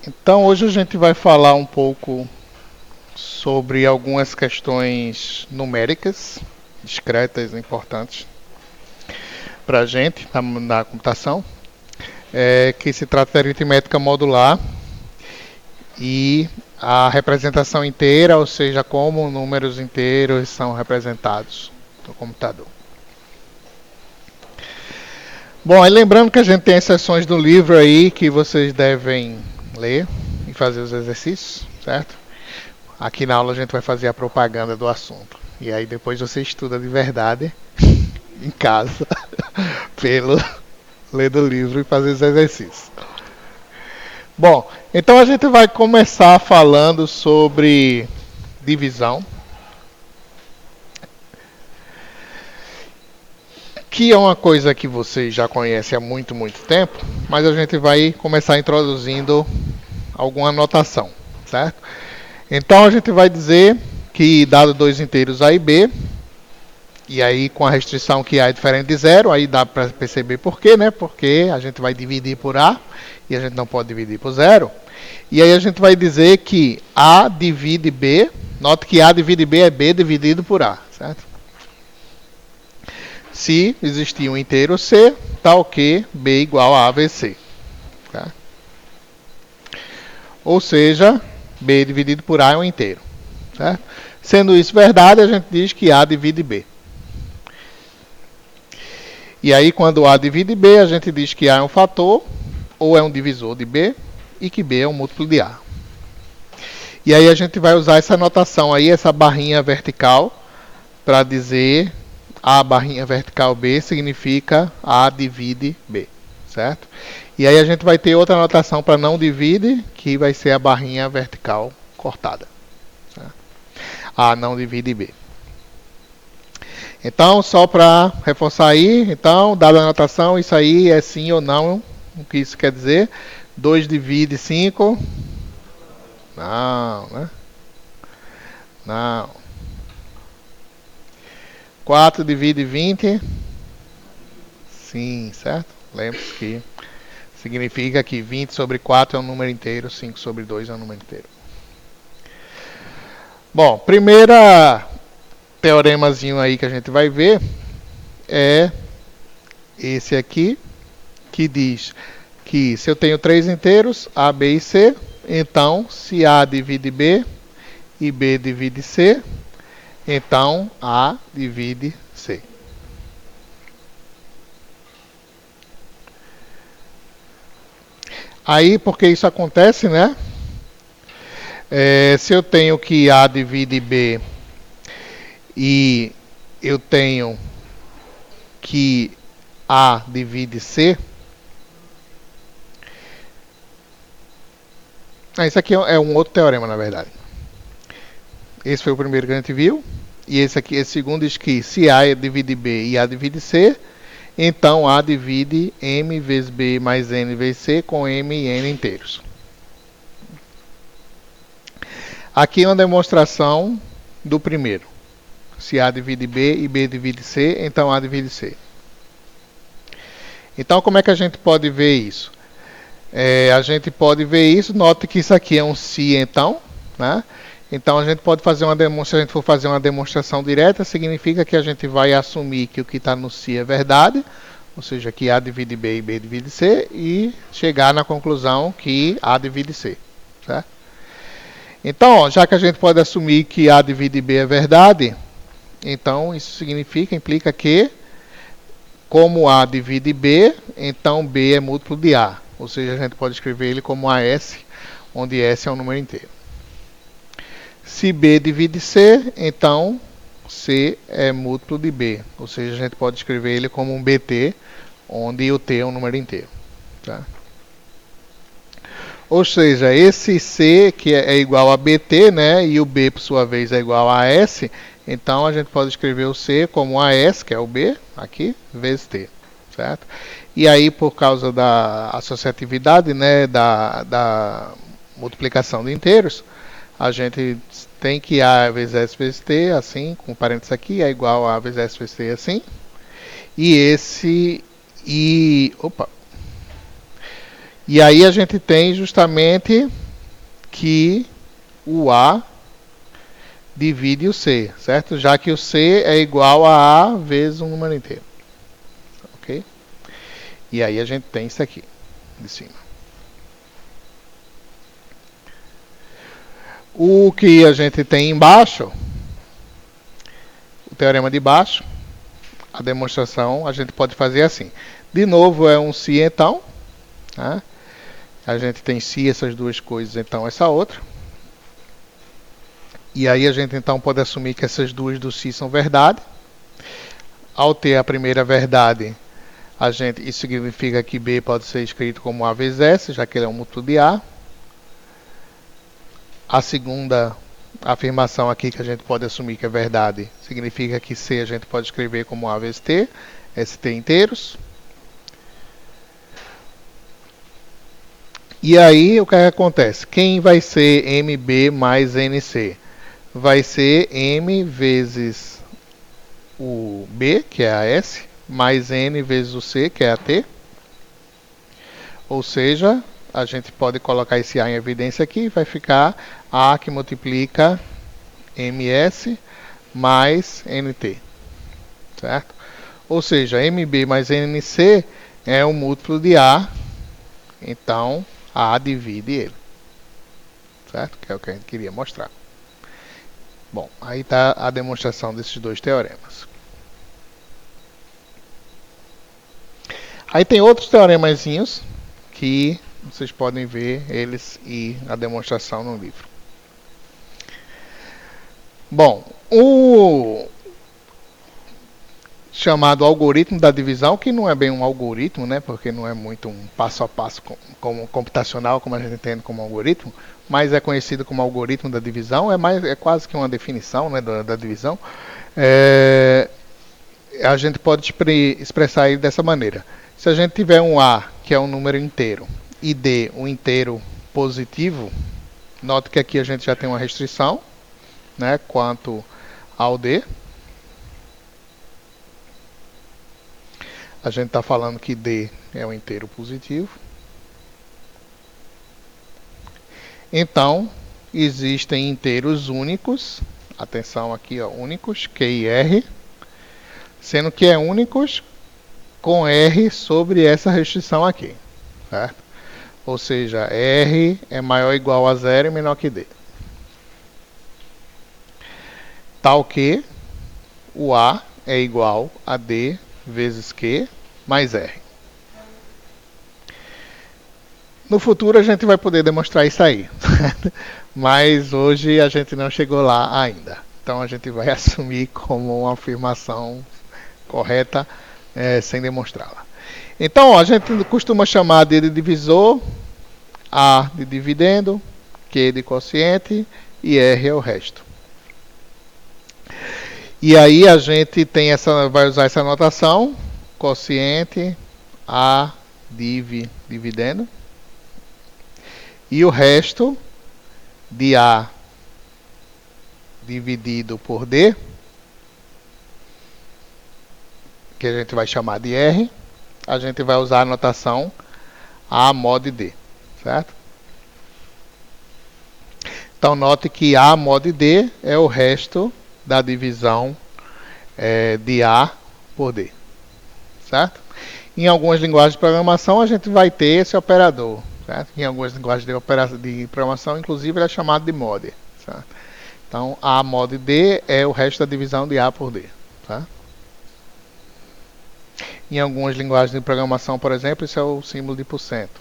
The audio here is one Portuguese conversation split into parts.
Então hoje a gente vai falar um pouco sobre algumas questões numéricas, discretas, importantes para a gente na computação, que se trata de aritmética modular e a representação inteira, ou seja, como números inteiros são representados no computador. Bom, e lembrando que a gente tem as seções do livro aí que vocês devem ler e fazer os exercícios, certo? Aqui na aula a gente vai fazer a propaganda do assunto. E aí depois você estuda de verdade em casa, pelo ler do livro e fazer os exercícios. Bom, então a gente vai começar falando sobre divisão, que é uma coisa que vocês já conhecem há muito tempo, mas a gente vai começar introduzindo alguma notação, certo? Então a gente vai dizer que dado dois inteiros A e B, e aí com a restrição que A é diferente de zero, aí dá para perceber por quê, né? Porque a gente vai dividir por A e a gente não pode dividir por zero. E aí a gente vai dizer que A divide B, note que A divide B é B dividido por A, certo? Se existir um inteiro C, tal que B igual a vezes C. Tá? Ou seja, B dividido por A é um inteiro. Certo? Sendo isso verdade, a gente diz que A divide B. E aí, quando A divide B, a gente diz que A é um fator, ou é um divisor de B, e que B é um múltiplo de A. E aí a gente vai usar essa notação aí, essa barrinha vertical, para dizer A barrinha vertical B significa A divide B, certo? E aí a gente vai ter outra notação para não divide, que vai ser a barrinha vertical cortada. Certo? A não divide B. Então, só para reforçar aí, então, dada a notação, isso aí é sim ou não, o que isso quer dizer? 2 divide 5? Não, né? Não. 4 divide 20? Sim, certo? Lembre-se que significa que 20 sobre 4 é um número inteiro, 5 sobre 2 é um número inteiro. Bom, primeira teoremazinho aí que a gente vai ver é esse aqui, que diz que se eu tenho três inteiros, A, B e C, então se A divide B e B divide C, então A divide C. Aí, porque isso acontece, né? Se eu tenho que A divide B e eu tenho que A divide C, isso aqui é um outro teorema, na verdade. Esse foi o primeiro que a gente viu. E esse aqui, esse segundo, diz que se A divide B e A divide C, então A divide M vezes B mais N vezes C com M e N inteiros. Aqui é uma demonstração do primeiro. Se A divide B e B divide C, então A divide C. Então, como é que a gente pode ver isso? A gente pode ver isso, note que isso aqui é um se então, né? Então a gente pode fazer uma demonstração, se a gente for fazer uma demonstração direta, significa que a gente vai assumir que o que está no se é verdade, ou seja, que A divide B e B divide C, e chegar na conclusão que A divide C. Certo? Então, ó, já que a gente pode assumir que A divide B é verdade, então isso implica que, como A divide B, então B é múltiplo de A. Ou seja, a gente pode escrever ele como AS, onde S é um número inteiro. Se B divide C, então C é múltiplo de B. Ou seja, a gente pode escrever ele como um BT, onde o T é um número inteiro. Tá? Ou seja, esse C que é igual a BT, né, e o B por sua vez é igual a S, então a gente pode escrever o C como AS, que é o B, aqui, vezes T. Certo? E aí, por causa da associatividade, né, da multiplicação de inteiros, a gente tem que A vezes S vezes T, assim, com parênteses aqui, é igual a A vezes S vezes T, assim. E esse... E aí a gente tem justamente que o A divide o C, certo? Já que o C é igual a A vezes um número inteiro. Ok? E aí a gente tem isso aqui, de cima. O que a gente tem embaixo, o teorema de baixo, a demonstração a gente pode fazer assim. De novo é um se então, né? A gente tem se essas duas coisas, então essa outra. E aí a gente então pode assumir que essas duas do se são verdade. Ao ter a primeira verdade, isso significa que B pode ser escrito como A vezes S, já que ele é um múltiplo de A. A segunda afirmação aqui que a gente pode assumir que é verdade significa que C a gente pode escrever como A vezes T, ST inteiros. E aí o que acontece? Quem vai ser MB mais NC? Vai ser M vezes o B, que é a S, mais N vezes o C, que é a T. Ou seja, a gente pode colocar esse A em evidência aqui, vai ficar A que multiplica MS mais NT, certo? Ou seja, MB mais NC é um múltiplo de A, então A divide ele, certo? Que é o que a gente queria mostrar. Bom, aí está a demonstração desses dois teoremas. Aí tem outros teoremazinhos que vocês podem ver eles e a demonstração no livro. Bom, o chamado algoritmo da divisão, que não é bem um algoritmo, né, porque não é muito um passo a passo como computacional, como a gente entende como algoritmo, mas é conhecido como algoritmo da divisão, é quase que uma definição, né, da divisão. A gente pode expressar ele dessa maneira. Se a gente tiver um A, que é um número inteiro, e D, um inteiro positivo, note que aqui a gente já tem uma restrição, né, quanto ao D. A gente está falando que D é um inteiro positivo. Então, existem inteiros únicos, atenção aqui, ó, únicos, Q e R, sendo que é únicos com R sobre essa restrição aqui, certo? Ou seja, R é maior ou igual a 0 e menor que D. Tal que o A é igual a D vezes Q mais R. No futuro a gente vai poder demonstrar isso aí, mas hoje a gente não chegou lá ainda. Então a gente vai assumir como uma afirmação correta sem demonstrá-la. Então a gente costuma chamar D de divisor, A de dividendo, Q de quociente e R é o resto. E aí a gente vai usar essa notação, quociente, A, dividendo. E o resto de A dividido por D, que a gente vai chamar de R, a gente vai usar a notação A mod D, certo? Então note que A mod D é o resto da divisão de A por D, certo? Em algumas linguagens de programação a gente vai ter esse operador, certo? Em algumas linguagens de programação, inclusive, ele é chamado de mod, certo? Então A mod D é o resto da divisão de A por D, tá? Em algumas linguagens de programação, por exemplo, isso é o símbolo de porcento.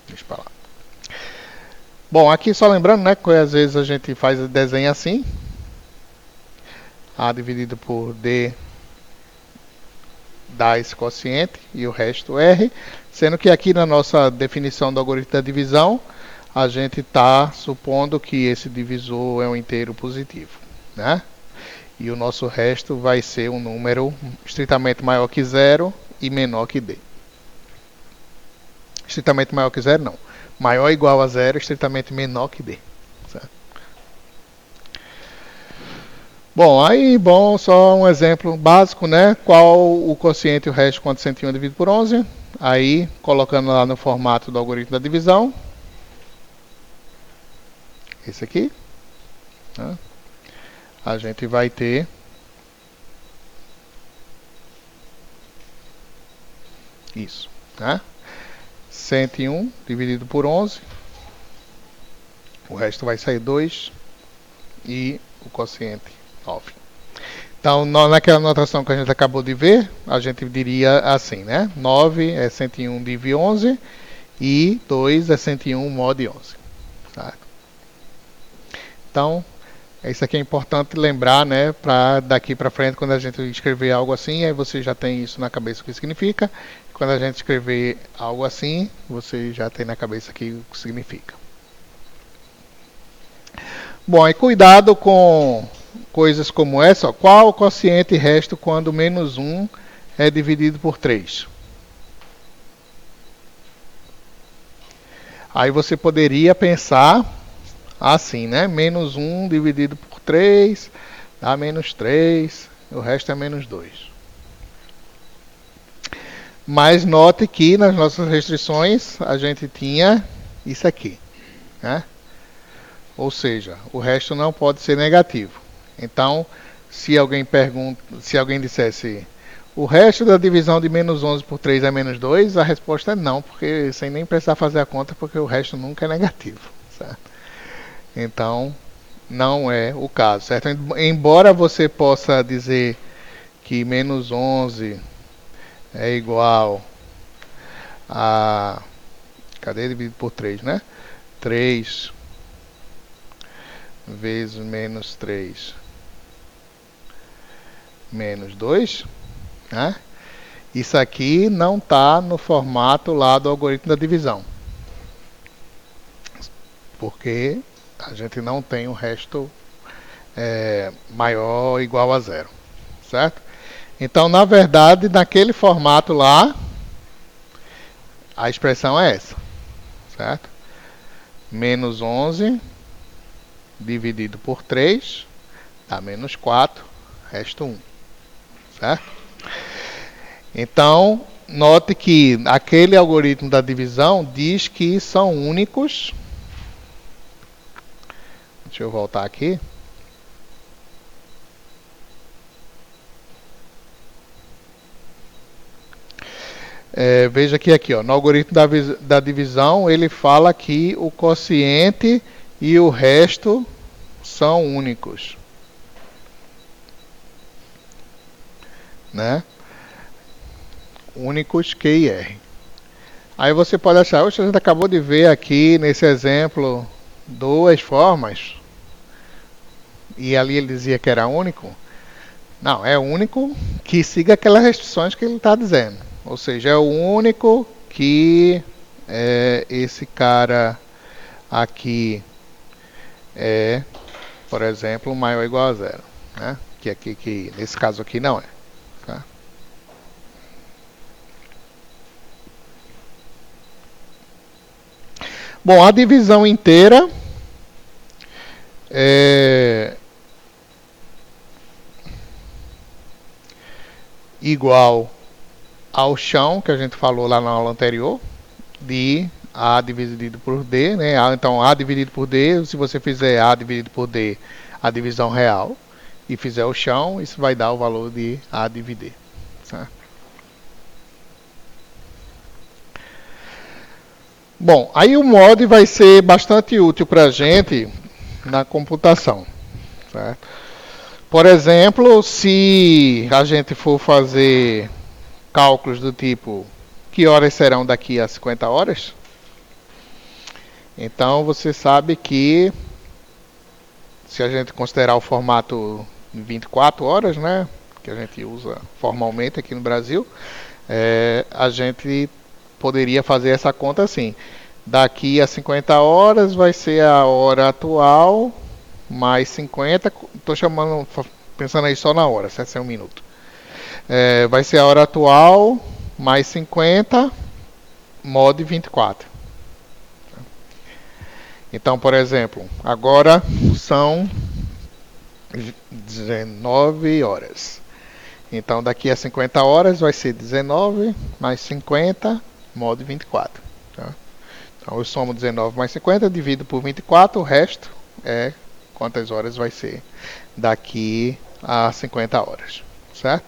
Deixa eu falar. Bom, aqui só lembrando, né, que às vezes a gente faz o desenho assim. A dividido por D dá esse quociente e o resto R. Sendo que aqui na nossa definição do algoritmo da divisão, a gente está supondo que esse divisor é um inteiro positivo, né? E o nosso resto vai ser um número estritamente maior que 0 e menor que D. Estritamente maior que 0 não. Maior ou igual a 0, estritamente menor que D. Certo? Bom, aí, só um exemplo básico, né? Qual o quociente e o resto quanto 101 dividido por 11? Aí, colocando lá no formato do algoritmo da divisão. Esse aqui. Né? A gente vai ter isso, né? 101 dividido por 11. O resto vai sair 2 e o quociente 9. Então, naquela notação que a gente acabou de ver, a gente diria assim, né? 9 é 101 div 11 e 2 é 101 mod 11. Tá? Então, isso aqui é importante lembrar, né? Para daqui para frente, quando a gente escrever algo assim, aí você já tem isso na cabeça o que significa. Quando a gente escrever algo assim, você já tem na cabeça aqui o que significa. Bom, e cuidado com coisas como essa. Ó. Qual o quociente resto quando menos 1 é dividido por 3? Aí você poderia pensar assim, né? Menos 1 dividido por 3 dá menos 3, o resto é menos 2. Mas note que nas nossas restrições a gente tinha isso aqui, né? Ou seja, o resto não pode ser negativo. Então, se alguém dissesse o resto da divisão de menos 11 por 3 é menos 2, a resposta é não, porque sem nem precisar fazer a conta, porque o resto nunca é negativo. Certo? Então, não é o caso. Certo? Embora você possa dizer que menos 11 é igual a... Cadê dividido por 3, né? 3 vezes menos 3 menos 2, né? Isso aqui não está no formato lá do algoritmo da divisão. Porque a gente não tem o resto maior ou igual a zero. Certo? Então, na verdade, naquele formato lá, a expressão é essa. Certo? Menos 11 dividido por 3 dá menos 4, resto 1. Certo? Então, note que aquele algoritmo da divisão diz que são únicos. Deixa eu voltar aqui. Veja que aqui, ó, no algoritmo da divisão, ele fala que o quociente e o resto são únicos. Né? Únicos Q e R. Aí você pode achar, a gente acabou de ver aqui nesse exemplo duas formas. E ali ele dizia que era único. Não, é único que siga aquelas restrições que ele está dizendo. Ou seja, é o único que esse cara aqui é, por exemplo, maior ou igual a zero. Né? Que nesse caso aqui não é. Tá? Bom, a divisão inteira é igual ao chão, que a gente falou lá na aula anterior, de A dividido por D, né? Então, A dividido por D, se você fizer A dividido por D, a divisão real, e fizer o chão, isso vai dar o valor de A dividir. Certo? Bom, aí o mod vai ser bastante útil para a gente na computação. Certo? Por exemplo, se a gente for fazer cálculos do tipo que horas serão daqui a 50 horas, então você sabe que se a gente considerar o formato 24 horas, né, que a gente usa formalmente aqui no Brasil, a gente poderia fazer essa conta assim. Daqui a 50 horas vai ser a hora atual mais 50, estou pensando aí só na hora, 7 é 1 minuto. Vai ser a hora atual mais 50 mod 24. Então, por exemplo, agora são 19 horas. Então daqui a 50 horas vai ser 19 mais 50 mod 24. Tá? Então eu somo 19 mais 50, divido por 24, o resto é quantas horas vai ser daqui a 50 horas. Certo?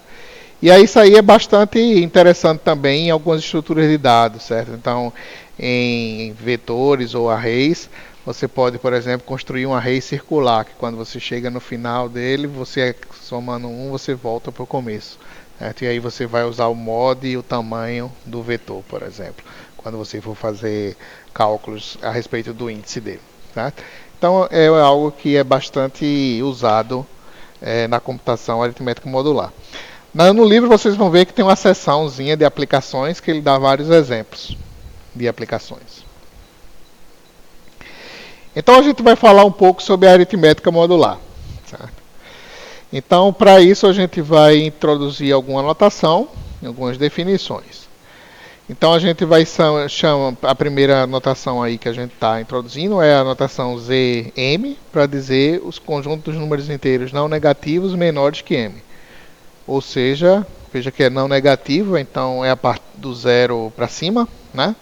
E aí isso aí é bastante interessante também em algumas estruturas de dados, certo? Então, em vetores ou arrays, você pode, por exemplo, construir um array circular, que quando você chega no final dele, você somando um, você volta para o começo. Certo? E aí você vai usar o mod e o tamanho do vetor, por exemplo, quando você for fazer cálculos a respeito do índice dele. Certo? Então, é algo que é bastante usado na computação aritmética modular. No livro vocês vão ver que tem uma seçãozinha de aplicações que ele dá vários exemplos de aplicações. Então a gente vai falar um pouco sobre a aritmética modular. Certo? Então para isso a gente vai introduzir alguma notação, algumas definições. Então a gente vai chamar a primeira notação aí que a gente está introduzindo é a notação ZM para dizer os conjuntos dos números inteiros não negativos menores que M. Ou seja, veja que é não negativo, então é a parte do zero para cima, né?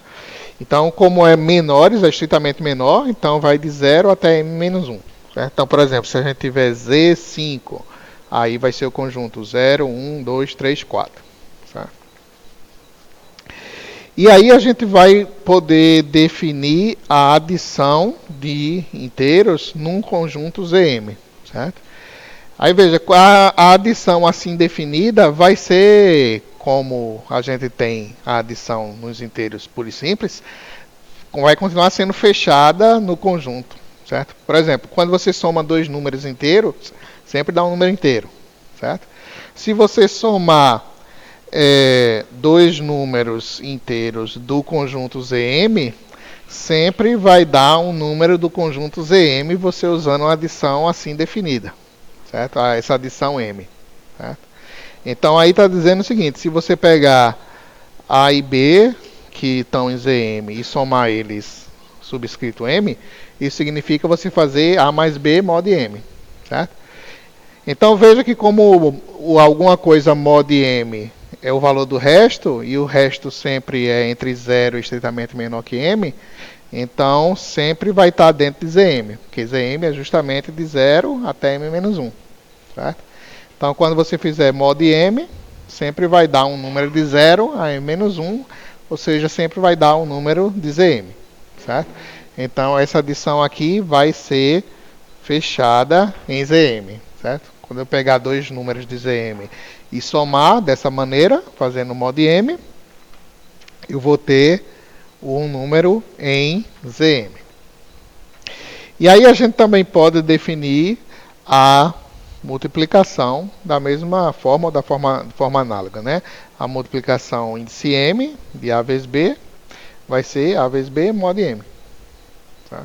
Então, como é menores, é estritamente menor, então vai de 0 até m-1. Certo? Então, por exemplo, se a gente tiver Z5, aí vai ser o conjunto 0, 1, 2, 3, 4. Certo? E aí a gente vai poder definir a adição de inteiros num conjunto ZM. Certo? Aí veja, a adição assim definida vai ser, como a gente tem a adição nos inteiros puros e simples, vai continuar sendo fechada no conjunto, certo? Por exemplo, quando você soma dois números inteiros, sempre dá um número inteiro, certo? Se você somar dois números inteiros do conjunto ZM, sempre vai dar um número do conjunto ZM, você usando uma adição assim definida. Certo? Essa adição M. Certo? Então aí está dizendo o seguinte, se você pegar A e B, que estão em ZM, e somar eles subscrito M, isso significa você fazer A mais B mod M. Certo? Então veja que como alguma coisa mod M é o valor do resto, e o resto sempre é entre 0 e estritamente menor que M, então sempre vai estar dentro de ZM, porque ZM é justamente de 0 até m-1. Certo? Então quando você fizer mod M, sempre vai dar um número de 0 a m-1, ou seja, sempre vai dar um número de ZM. Certo? Então essa adição aqui vai ser fechada em ZM. Certo? Quando eu pegar dois números de ZM e somar dessa maneira, fazendo mod M, eu vou ter um número em ZM. E aí a gente também pode definir a multiplicação da mesma forma, ou da forma análoga, né? A multiplicação índice M de A vezes B vai ser A vezes B mod M. Tá?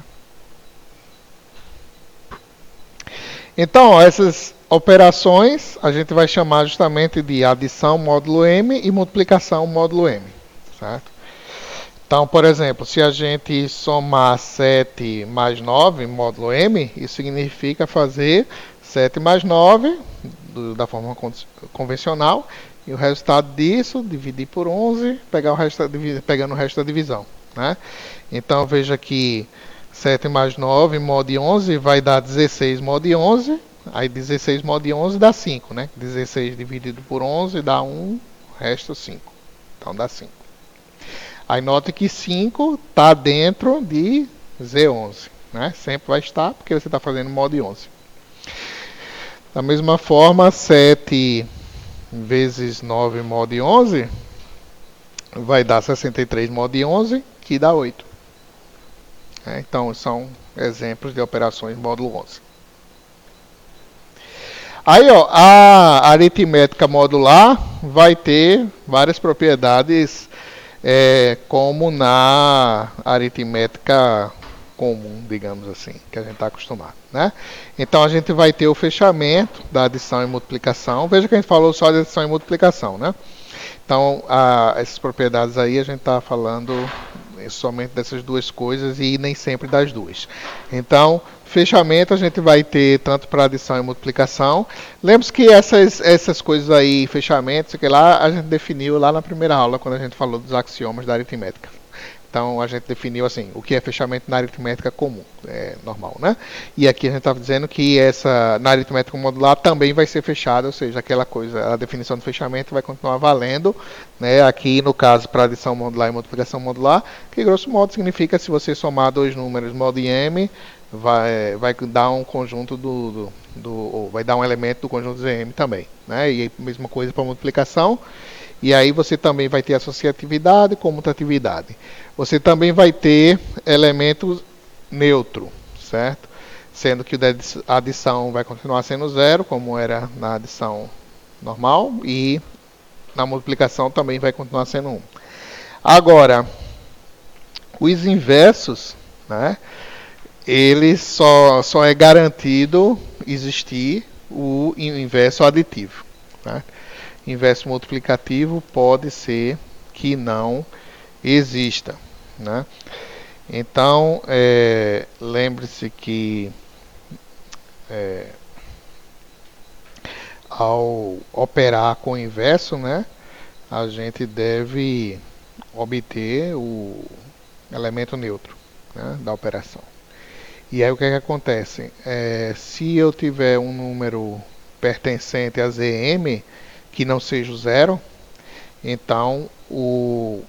Então, essas operações a gente vai chamar justamente de adição módulo M e multiplicação módulo M. Certo? Então, por exemplo, se a gente somar 7 mais 9 módulo M, isso significa fazer 7 mais 9 da forma convencional, e o resultado disso, dividir por 11, pegando o resto da divisão. Né? Então, veja que 7 mais 9 mod 11 vai dar 16 mod 11, aí 16 mod 11 dá 5, né? 16 dividido por 11 dá 1, resta 5. Então dá 5. Aí note que 5 está dentro de Z11. Né? Sempre vai estar, porque você está fazendo mod 11. Da mesma forma, 7 vezes 9 mod 11 vai dar 63 mod 11, que dá 8. Então, são exemplos de operações módulo 11. Aí, ó, a aritmética modular vai ter várias propriedades como na aritmética comum, digamos assim, que a gente está acostumado. Né? Então, a gente vai ter o fechamento da adição e multiplicação. Veja que a gente falou só de adição e multiplicação. Né? Então, essas propriedades aí a gente está falando somente dessas duas coisas e nem sempre das duas. Então, Fechamento a gente vai ter tanto para adição e multiplicação. Lembre-se que essas coisas aí, fechamento, que lá a gente definiu lá na primeira aula, quando a gente falou dos axiomas da aritmética. Então a gente definiu assim, o que é fechamento na aritmética comum, é normal, né? E aqui a gente estava dizendo que essa na aritmética modular também vai ser fechada, ou seja, aquela coisa, a definição de fechamento vai continuar valendo, né? Aqui no caso para adição modular e multiplicação modular, que grosso modo significa se você somar dois números mod m, vai dar um conjunto ou vai dar um elemento do conjunto ZM também, né? E a mesma coisa para multiplicação. E aí você também vai ter associatividade e comutatividade. Você também vai ter elemento neutro, certo? Sendo que o da adição vai continuar sendo zero, como era na adição normal, e na multiplicação também vai continuar sendo 1. Agora, os inversos, né? Ele só é garantido existir o inverso aditivo, né? Inverso multiplicativo pode ser que não exista, né? Então, lembre-se que ao operar com o inverso, né, a gente deve obter o elemento neutro, né, da operação. E aí o que acontece? Se eu tiver um número pertencente a Zm, que não seja o zero, então o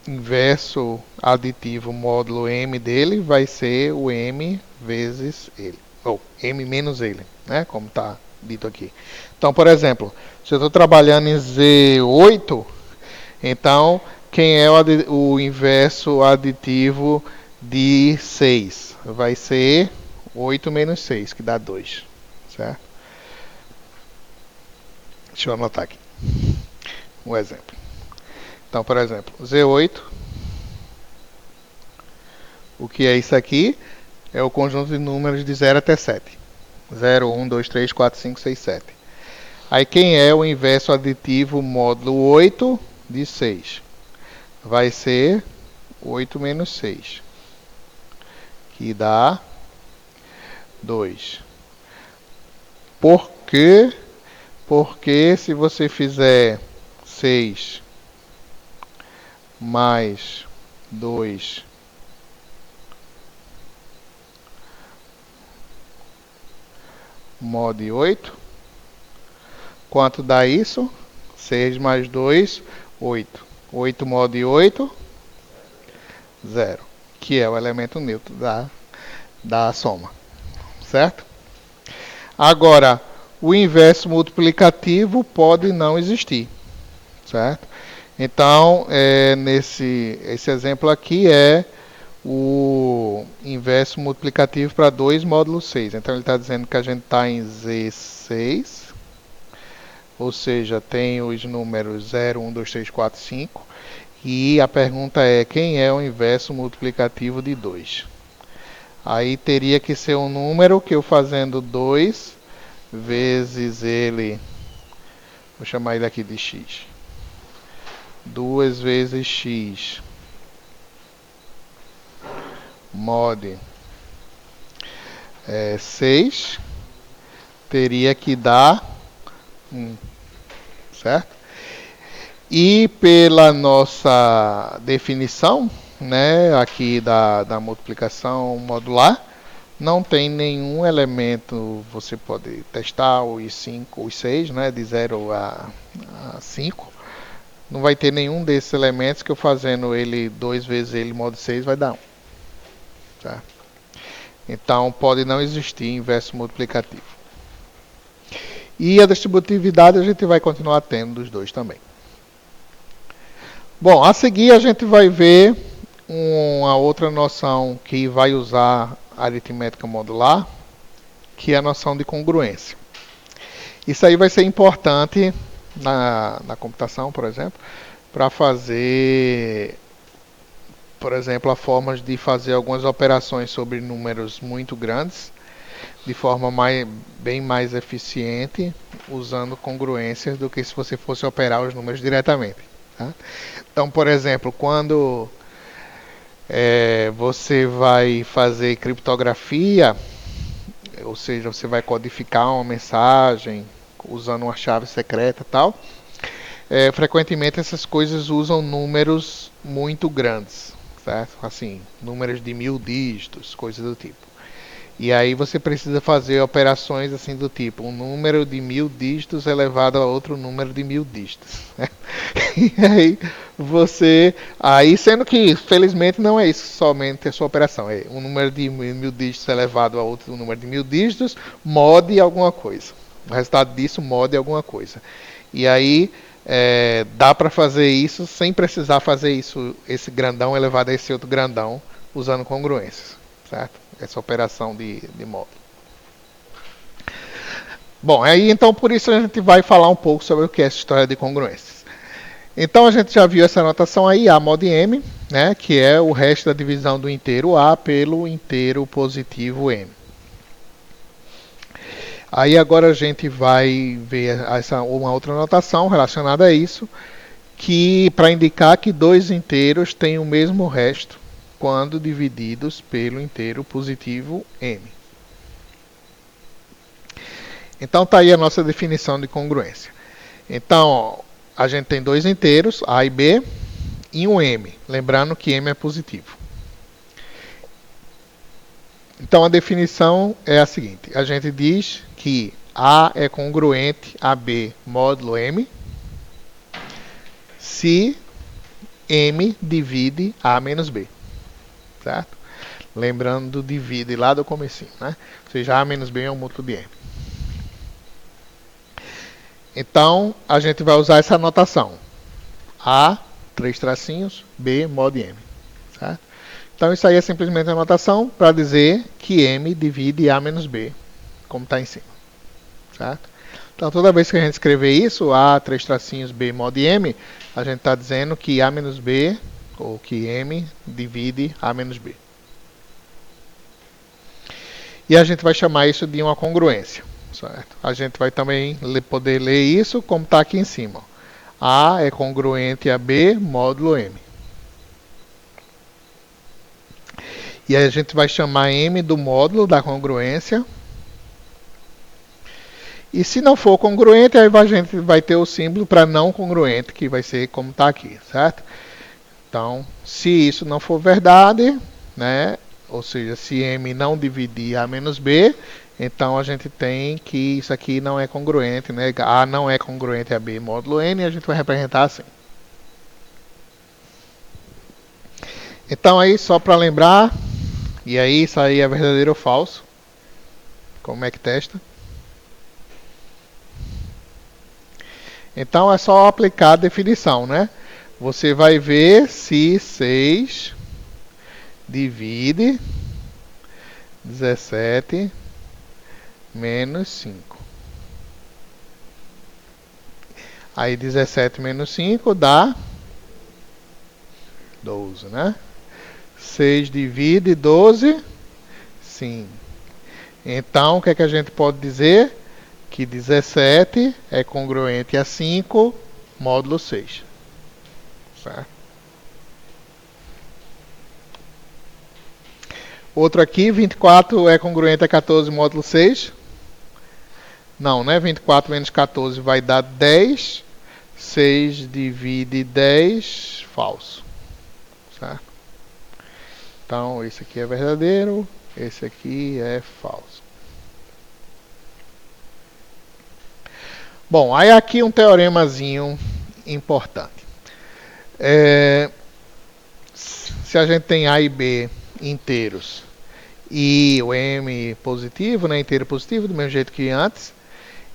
inverso aditivo módulo m dele vai ser o m vezes ele, ou m menos ele, né, como está dito aqui. Então, por exemplo, se eu estou trabalhando em Z8, então quem é o inverso aditivo de 6? Vai ser 8 menos 6, que dá 2, certo? Deixa eu anotar aqui um exemplo. Então, por exemplo, Z8, o que é isso aqui? É o conjunto de números de 0 até 7. 0, 1, 2, 3, 4, 5, 6, 7. Aí quem é o inverso aditivo módulo 8 de 6? Vai ser 8 menos 6, que dá 2. Por quê? Porque se você fizer 6 mais 2 mod 8, quanto dá isso? 6 mais 2, 8. 8 mod 8, 0. Que é o elemento neutro da soma, certo? Agora, o inverso multiplicativo pode não existir, certo? Então, esse exemplo aqui é o inverso multiplicativo para 2 módulo 6. Então, ele está dizendo que a gente está em Z6, ou seja, tem os números 0, 1, 2, 3, 4, 5. E a pergunta é, quem é o inverso multiplicativo de 2? Aí teria que ser um número que eu fazendo 2 vezes ele, vou chamar ele aqui de x, 2 vezes x mod 6 teria que dar 1, certo? E pela nossa definição, né, aqui da multiplicação modular, não tem nenhum elemento, você pode testar os 5, os 6, né, de 0 a 5. Não vai ter nenhum desses elementos que eu fazendo ele 2 vezes ele mod 6 vai dar 1. Tá? Então pode não existir inverso multiplicativo. E a distributividade a gente vai continuar tendo dos dois também. Bom, a seguir a gente vai ver uma outra noção que vai usar a aritmética modular, que é a noção de congruência. Isso aí vai ser importante na computação, por exemplo, para fazer, por exemplo, a forma de fazer algumas operações sobre números muito grandes, de forma bem mais eficiente, usando congruências do que se você fosse operar os números diretamente. Tá? Então, por exemplo, quando Você vai fazer criptografia, ou seja, você vai codificar uma mensagem usando uma chave secreta e tal. Frequentemente essas coisas usam números muito grandes, certo? Assim, números de 1000 dígitos, coisas do tipo. E aí você precisa fazer operações assim do tipo, um número de 1000 dígitos elevado a outro número de 1000 dígitos. Né? E aí sendo que felizmente não é isso somente a sua operação, é um número de 1000 dígitos elevado a outro número de 1000 dígitos, mode alguma coisa. O resultado disso mode alguma coisa. E aí dá para fazer isso sem precisar fazer isso, esse grandão elevado a esse outro grandão, usando congruências, certo? Essa operação de módulo. Bom, aí então por isso a gente vai falar um pouco sobre o que é essa história de congruências. Então a gente já viu essa notação aí, A mod M, né, que é o resto da divisão do inteiro A pelo inteiro positivo M. Aí agora a gente vai ver uma outra notação relacionada a isso, que para indicar que dois inteiros têm o mesmo resto quando divididos pelo inteiro positivo M. Então está aí a nossa definição de congruência. Então a gente tem dois inteiros, A e B, e um M, lembrando que M é positivo. Então a definição é a seguinte: a gente diz que A é congruente a B módulo M se M divide A menos B, certo? Lembrando do divide lá do comecinho, né? Ou seja, A menos B é um múltiplo de M. Então, a gente vai usar essa notação. A, 3 tracinhos, B, mod M, certo? Então, isso aí é simplesmente a notação para dizer que M divide A menos B, como está em cima, certo? Então, toda vez que a gente escrever isso, A, 3 tracinhos, B, mod M, a gente está dizendo que A menos B, ou que M divide A menos B. E a gente vai chamar isso de uma congruência, certo? A gente vai também poder ler isso como está aqui em cima. A é congruente a B módulo M. E aí a gente vai chamar M do módulo da congruência. E se não for congruente, aí a gente vai ter o símbolo para não congruente, que vai ser como está aqui, certo? Então, se isso não for verdade, né? Ou seja, se M não dividir A menos B, então a gente tem que isso aqui não é congruente, né? A não é congruente a B módulo N, e a gente vai representar assim. Então aí, só para lembrar, e aí isso aí é verdadeiro ou falso? Como é que testa? Então é só aplicar a definição, né? Você vai ver se 6 divide 17 menos 5. Aí 17 menos 5 dá 12, né? 6 divide 12, sim. Então, o que é que a gente pode dizer? Que 17 é congruente a 5 módulo 6. Certo? Outro aqui, 24 é congruente a 14 módulo 6. Não, né? 24 menos 14 vai dar 10. 6 divide 10, falso. Certo? Então, esse aqui é verdadeiro, esse aqui é falso. Bom, aí aqui um teoremazinho importante. Se a gente tem A e B inteiros e o M positivo, né, inteiro positivo, do mesmo jeito que antes,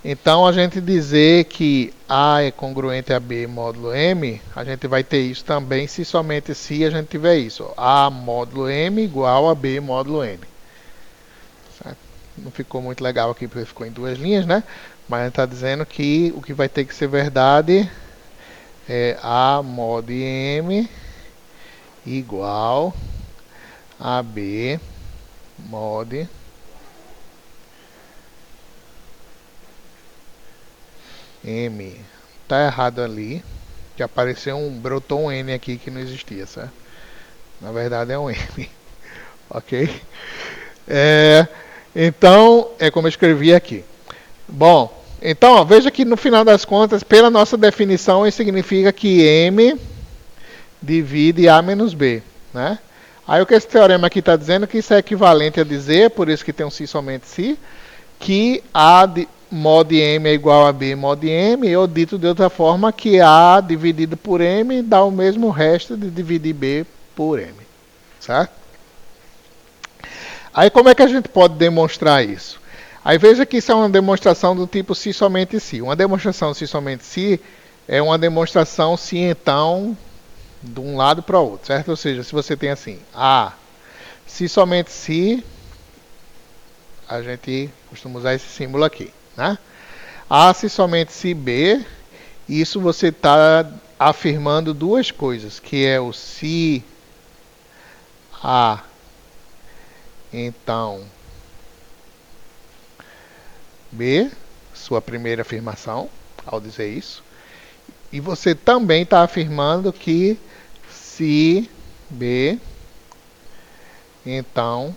então a gente dizer que A é congruente a B módulo M, a gente vai ter isso também se somente se a gente tiver isso. A módulo M igual a B módulo M. Certo? Não ficou muito legal aqui porque ficou em duas linhas, né? Mas a gente está dizendo que o que vai ter que ser verdade é A mod M igual a B mod M. Tá errado ali. Que apareceu brotou um N aqui que não existia, certo? Na verdade é um M. Ok? Então, é como eu escrevi aqui. Bom, então, ó, veja que no final das contas, pela nossa definição, isso significa que M divide A menos B, né? Aí o que esse teorema aqui está dizendo é que isso é equivalente a dizer, por isso que tem um si somente si, que A mod M é igual a B mod M, ou dito de outra forma, que A dividido por M dá o mesmo resto de dividir B por M, certo? Aí como é que a gente pode demonstrar isso? Aí veja que isso é uma demonstração do tipo si somente si. Uma demonstração si somente si é uma demonstração se então de um lado para o outro, certo? Ou seja, se você tem assim, A, se somente se, a gente costuma usar esse símbolo aqui, né? A, se somente se B, isso você está afirmando duas coisas, que é o se A, então, B, sua primeira afirmação, ao dizer isso. E você também está afirmando que se B, então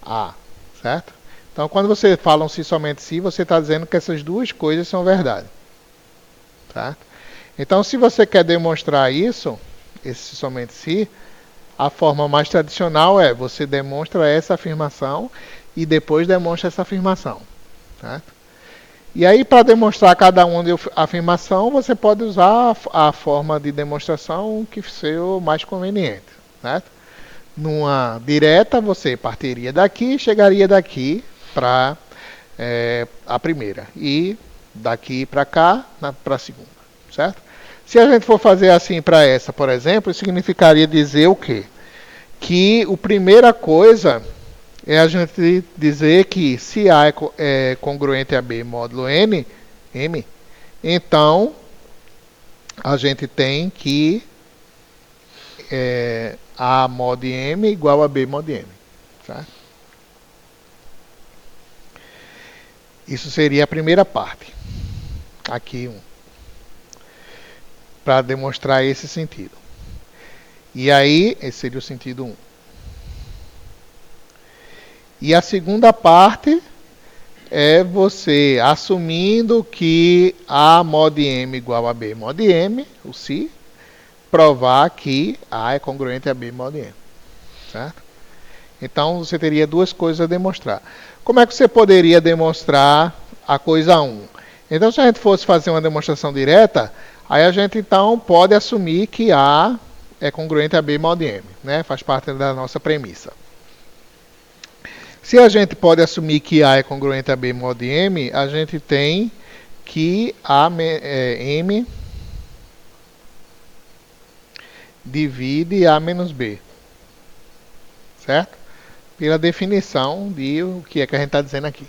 A, certo? Então, quando você fala um se somente se, você está dizendo que essas duas coisas são verdade, certo? Então, se você quer demonstrar isso, esse se somente se, a forma mais tradicional é você demonstra essa afirmação e depois demonstra essa afirmação, certo? E aí, para demonstrar cada uma de afirmação, você pode usar a forma de demonstração que for mais conveniente, certo? Numa direta, você partiria daqui e chegaria daqui para a primeira. E daqui para cá, para a segunda, certo? Se a gente for fazer assim para essa, por exemplo, isso significaria dizer o quê? Que a primeira coisa é a gente dizer que se A é congruente a B módulo N, M, então a gente tem que A mod M igual a B mod M. Certo? Isso seria a primeira parte. Aqui para demonstrar esse sentido. E aí, esse seria o sentido 1. E a segunda parte é você assumindo que A mod M igual a B mod M, o si, provar que A é congruente a B mod M. Certo? Então você teria duas coisas a demonstrar. Como é que você poderia demonstrar a coisa 1? Então, se a gente fosse fazer uma demonstração direta, aí a gente então pode assumir que A é congruente a B mod M, né? Faz parte da nossa premissa. Se a gente pode assumir que A é congruente a B mod M, a gente tem que M divide A menos B. Certo? Pela definição de o que é que a gente está dizendo aqui.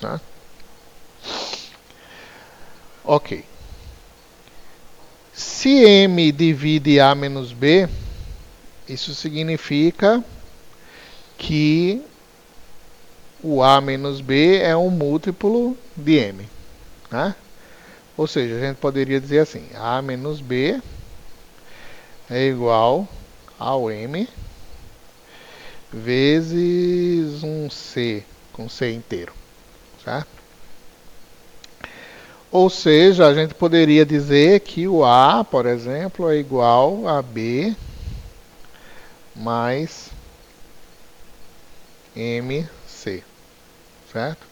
Tá? Ok. Se M divide A menos B, isso significa que o A menos B é um múltiplo de M. Né? Ou seja, a gente poderia dizer assim, A menos B é igual ao M vezes um C, com C inteiro. Certo? Ou seja, a gente poderia dizer que o A, por exemplo, é igual a B mais MC. Certo?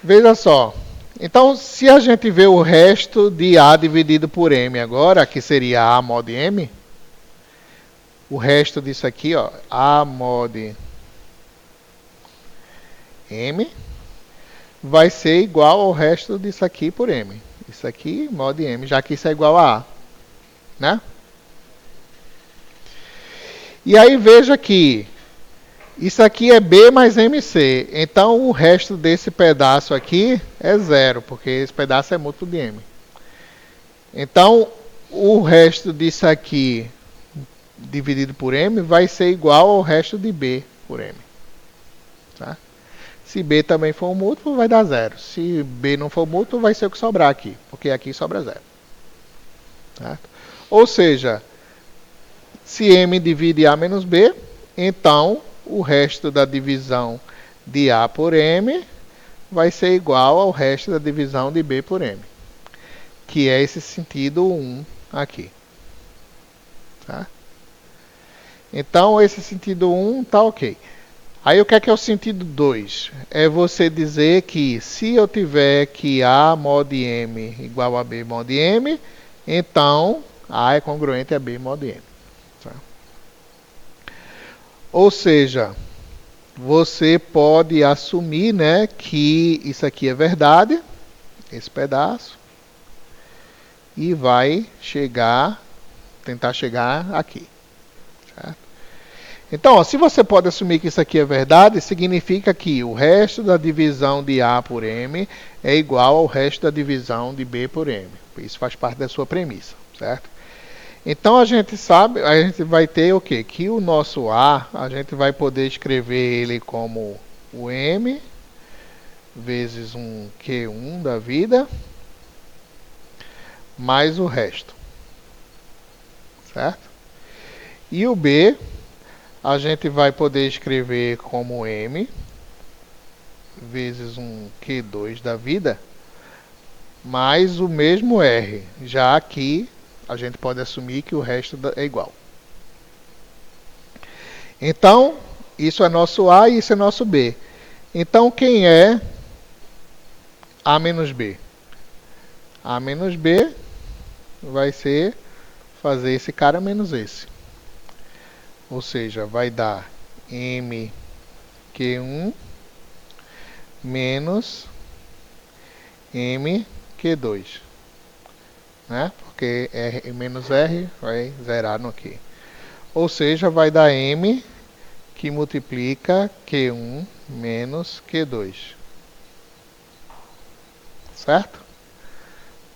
Veja só. Então, se a gente vê o resto de A dividido por M agora, que seria A mod M, o resto disso aqui, ó, A mod M, vai ser igual ao resto disso aqui por M. Isso aqui, mod M, já que isso é igual a A. Né? E aí veja que isso aqui é B mais MC. Então o resto desse pedaço aqui é zero, porque esse pedaço é múltiplo de M. Então o resto disso aqui dividido por M vai ser igual ao resto de B por M. Tá? Se B também for um múltiplo, vai dar zero. Se B não for múltiplo, vai ser o que sobrar aqui, porque aqui sobra zero. Certo? Ou seja, Se M divide A menos B, então o resto da divisão de A por M vai ser igual ao resto da divisão de B por M, que é esse sentido 1 aqui. Tá? Então, esse sentido 1 está ok. Aí, o que é o sentido 2? É você dizer que se eu tiver que A mod M igual a B mod M, então A é congruente a B mod M. Tá? Ou seja, você pode assumir, né, que isso aqui é verdade, esse pedaço, e vai tentar chegar aqui. Certo? Então, ó, se você pode assumir que isso aqui é verdade, significa que o resto da divisão de A por M é igual ao resto da divisão de B por M. Isso faz parte da sua premissa, certo? Então a gente sabe, a gente vai ter o quê? Que o nosso A, a gente vai poder escrever ele como o M vezes um Q1 da vida, mais o resto. Certo? E o B, a gente vai poder escrever como M vezes um Q2 da vida, mais o mesmo R, já que a gente pode assumir que o resto é igual. Então, isso é nosso A e isso é nosso B. Então, quem é A menos B? A menos B vai ser fazer esse cara menos esse. Ou seja, vai dar M Q1 menos M Q2. Né? Porque R menos R vai zerar no Q. Ou seja, vai dar M que multiplica Q1 menos Q2. Certo?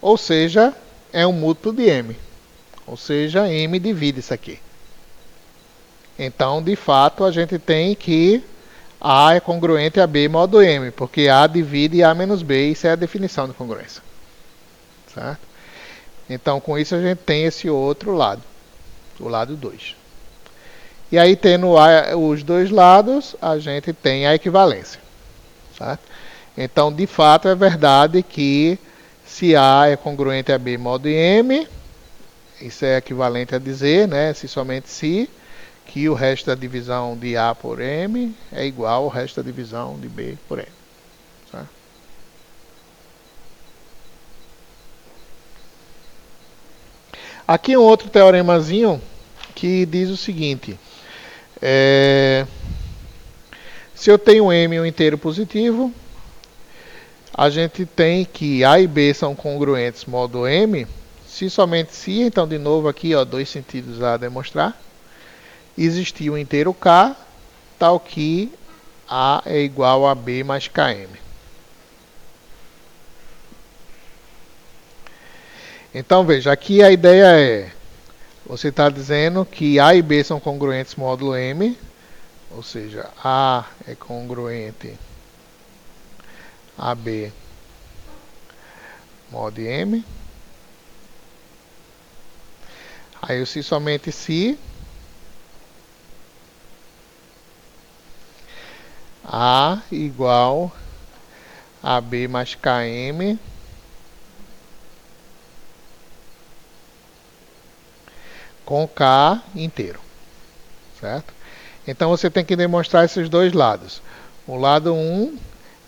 Ou seja, é um múltiplo de M. Ou seja, M divide isso aqui. Então, de fato, a gente tem que A é congruente a B modo M, porque A divide A menos B, isso é a definição de congruência. Certo? Então, com isso, a gente tem esse outro lado, o lado 2. E aí, tendo os dois lados, a gente tem a equivalência. Certo? Então, de fato, é verdade que se A é congruente a B modo M, isso é equivalente a dizer, né, se somente se, que o resto da divisão de A por M é igual ao resto da divisão de B por M. Certo? Aqui um outro teoremazinho que diz o seguinte. Se eu tenho M um inteiro positivo, a gente tem que A e B são congruentes modo M, se somente se, então de novo aqui, ó, dois sentidos a demonstrar, existir um inteiro K, tal que A é igual a B mais KM. Então veja, aqui a ideia é, você está dizendo que A e B são congruentes módulo M, ou seja, A é congruente a B mod M. Aí se somente se A igual a B mais KM com K inteiro. Certo? Então você tem que demonstrar esses dois lados. O lado 1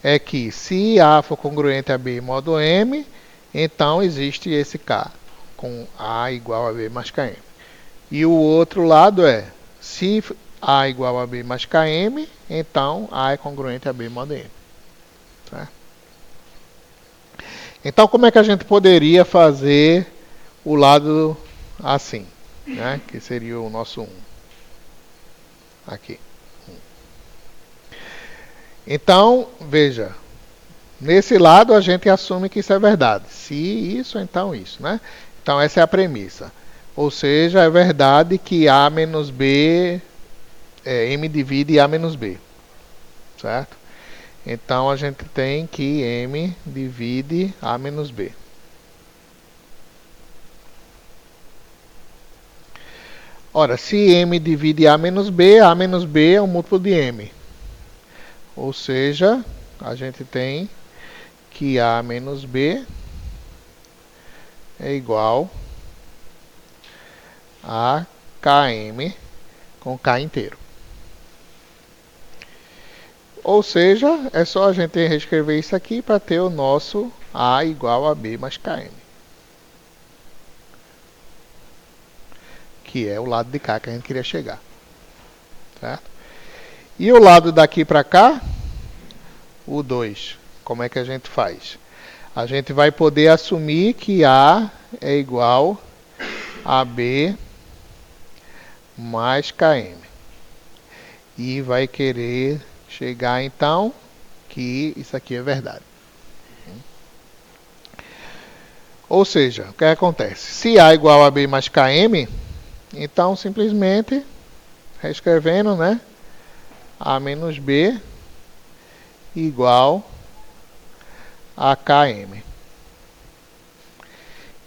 é que se A for congruente a B modo M, então existe esse K com A igual a B mais KM. E o outro lado é, se A igual a B mais KM, então A é congruente a B modo M. Tá? Então, como é que a gente poderia fazer o lado assim, né? Que seria o nosso 1. Aqui. Então, veja, nesse lado a gente assume que isso é verdade. Se isso, então isso, né? Então essa é a premissa. Ou seja, é verdade que A menos B, M divide A menos B. Certo? Então a gente tem que M divide A menos B. Ora, se M divide A menos B é um múltiplo de M. Ou seja, a gente tem que A menos B é igual a KM com K inteiro. Ou seja, é só a gente reescrever isso aqui para ter o nosso A igual a B mais KM. Que é o lado de cá que a gente queria chegar. Certo? E o lado daqui para cá, o 2. Como é que a gente faz? A gente vai poder assumir que A é igual a B mais KM. E vai querer chegar então que isso aqui é verdade. Ou seja, o que acontece? Se A é igual a B mais KM, então simplesmente reescrevendo, né? A menos B igual a KM.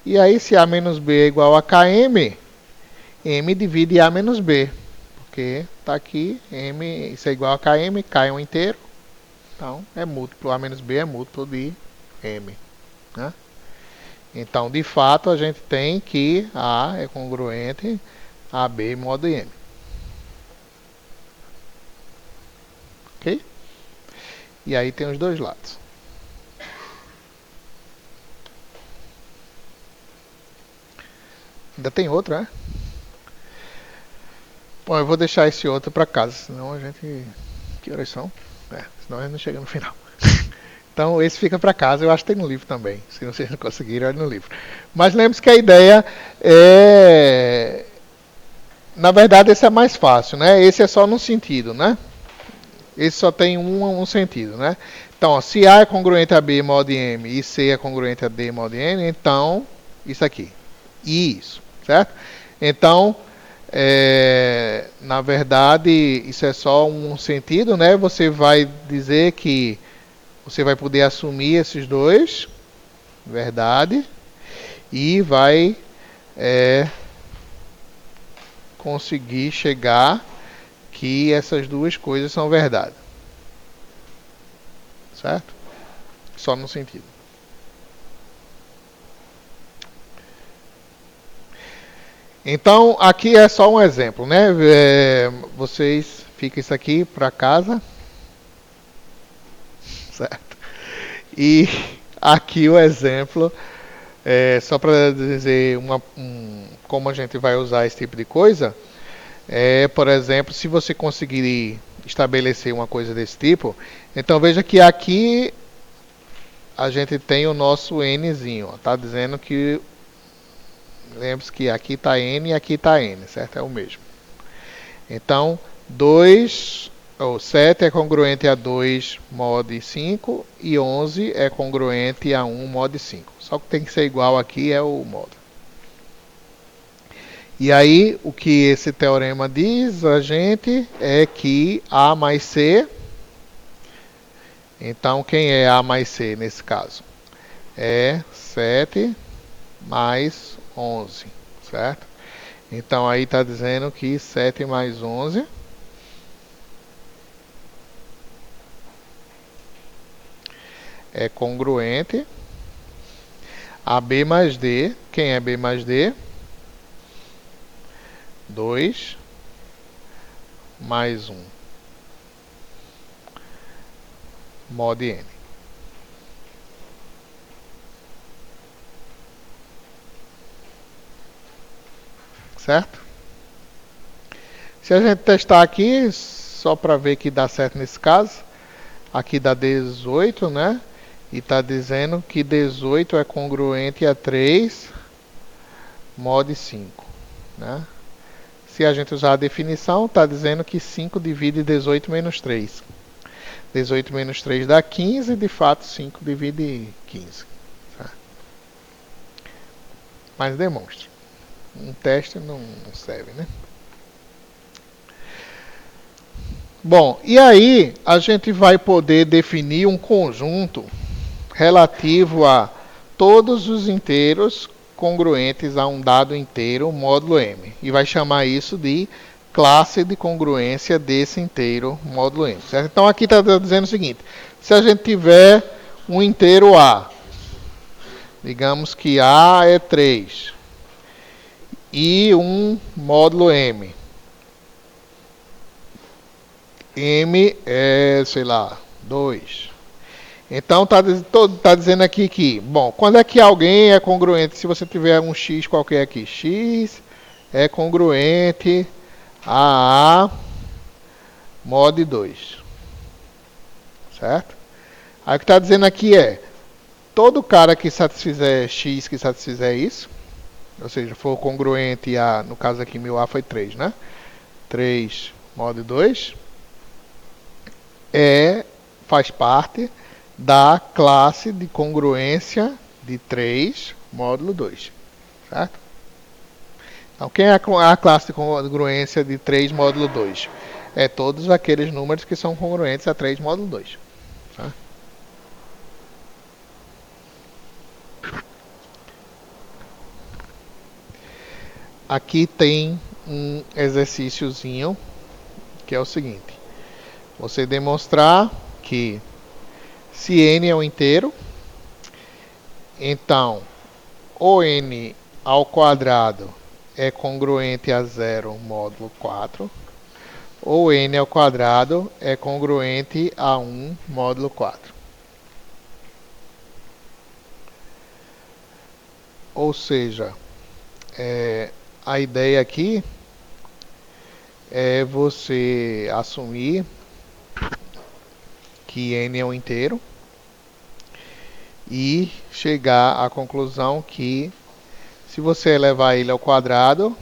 E aí, se A menos B é igual a KM, M divide A menos B. Porque está aqui, M, isso é igual a KM, K é um inteiro. Então, é múltiplo, A menos B é múltiplo de M. Né? Então, de fato, a gente tem que A é congruente a B modo M. Ok? E aí tem os dois lados. Ainda tem outro, né? Bom, eu vou deixar esse outro para casa, senão a gente... Que horas são? Senão a gente não chega no final. Então esse fica para casa, eu acho que tem no livro também. Se vocês não conseguirem, olha no livro. Mas lembre-se que a ideia é... Na verdade, esse é mais fácil, né? Esse é só num sentido, né? Esse só tem um sentido, né? Então, ó, se A é congruente a B mod M e C é congruente a D mod N, então, isso aqui. E isso, certo? Então, na verdade, isso é só um sentido, né? Você vai dizer que você vai poder assumir esses dois, verdade, e vai conseguir chegar que essas duas coisas são verdade. Certo? Só no sentido. Então, aqui é só um exemplo, né? Vocês ficam isso aqui para casa. Certo? E aqui o exemplo, só para dizer como a gente vai usar esse tipo de coisa, por exemplo, se você conseguir estabelecer uma coisa desse tipo, então veja que aqui a gente tem o nosso Nzinho. Está dizendo que, lembre-se que aqui está N e aqui está N, certo? É o mesmo. Então, 7 é congruente a 2 mod 5 e 11 é congruente a 1 mod 5. Só que tem que ser igual aqui é o modo. E aí, o que esse teorema diz a gente é que A mais C, então quem é A mais C nesse caso? É 7 mais 11, certo? Então aí está dizendo que 7 mais 11 é congruente a B mais D. Quem é B mais D? 2 mais 1 mod N. Certo? Se a gente testar aqui, só para ver que dá certo nesse caso, aqui dá 18, né? E está dizendo que 18 é congruente a 3 mod 5, né? Se a gente usar a definição, está dizendo que 5 divide 18 menos 3. 18 menos 3 dá 15, de fato 5 divide 15. Tá? Mas demonstra. Um teste não serve, né? Bom, e aí a gente vai poder definir um conjunto relativo a todos os inteiros congruentes a um dado inteiro módulo m. E vai chamar isso de classe de congruência desse inteiro módulo m. Certo? Então aqui está dizendo o seguinte: se a gente tiver um inteiro a, digamos que a é 3 e um módulo m, m é, sei lá, 2. Então está dizendo aqui que, bom, quando é que alguém é congruente? Se você tiver um x qualquer aqui, x é congruente a mod 2. Certo? Aí o que está dizendo aqui é, todo cara que satisfizer x, que satisfizer isso, ou seja, for congruente a, no caso aqui, meu a foi 3, né? 3 mod 2, faz parte da classe de congruência de 3 módulo 2. Certo? Então, quem é a classe de congruência de 3 módulo 2? É todos aqueles números que são congruentes a 3 módulo 2. Certo? Aqui tem um exercíciozinho que é o seguinte: você demonstrar que se n é um inteiro, então o n ao quadrado é congruente a 0 módulo 4, ou n ao quadrado é congruente a 1 módulo 4. Ou seja, a ideia aqui é você assumir que n é um inteiro e chegar à conclusão que, se você elevar ele ao quadrado,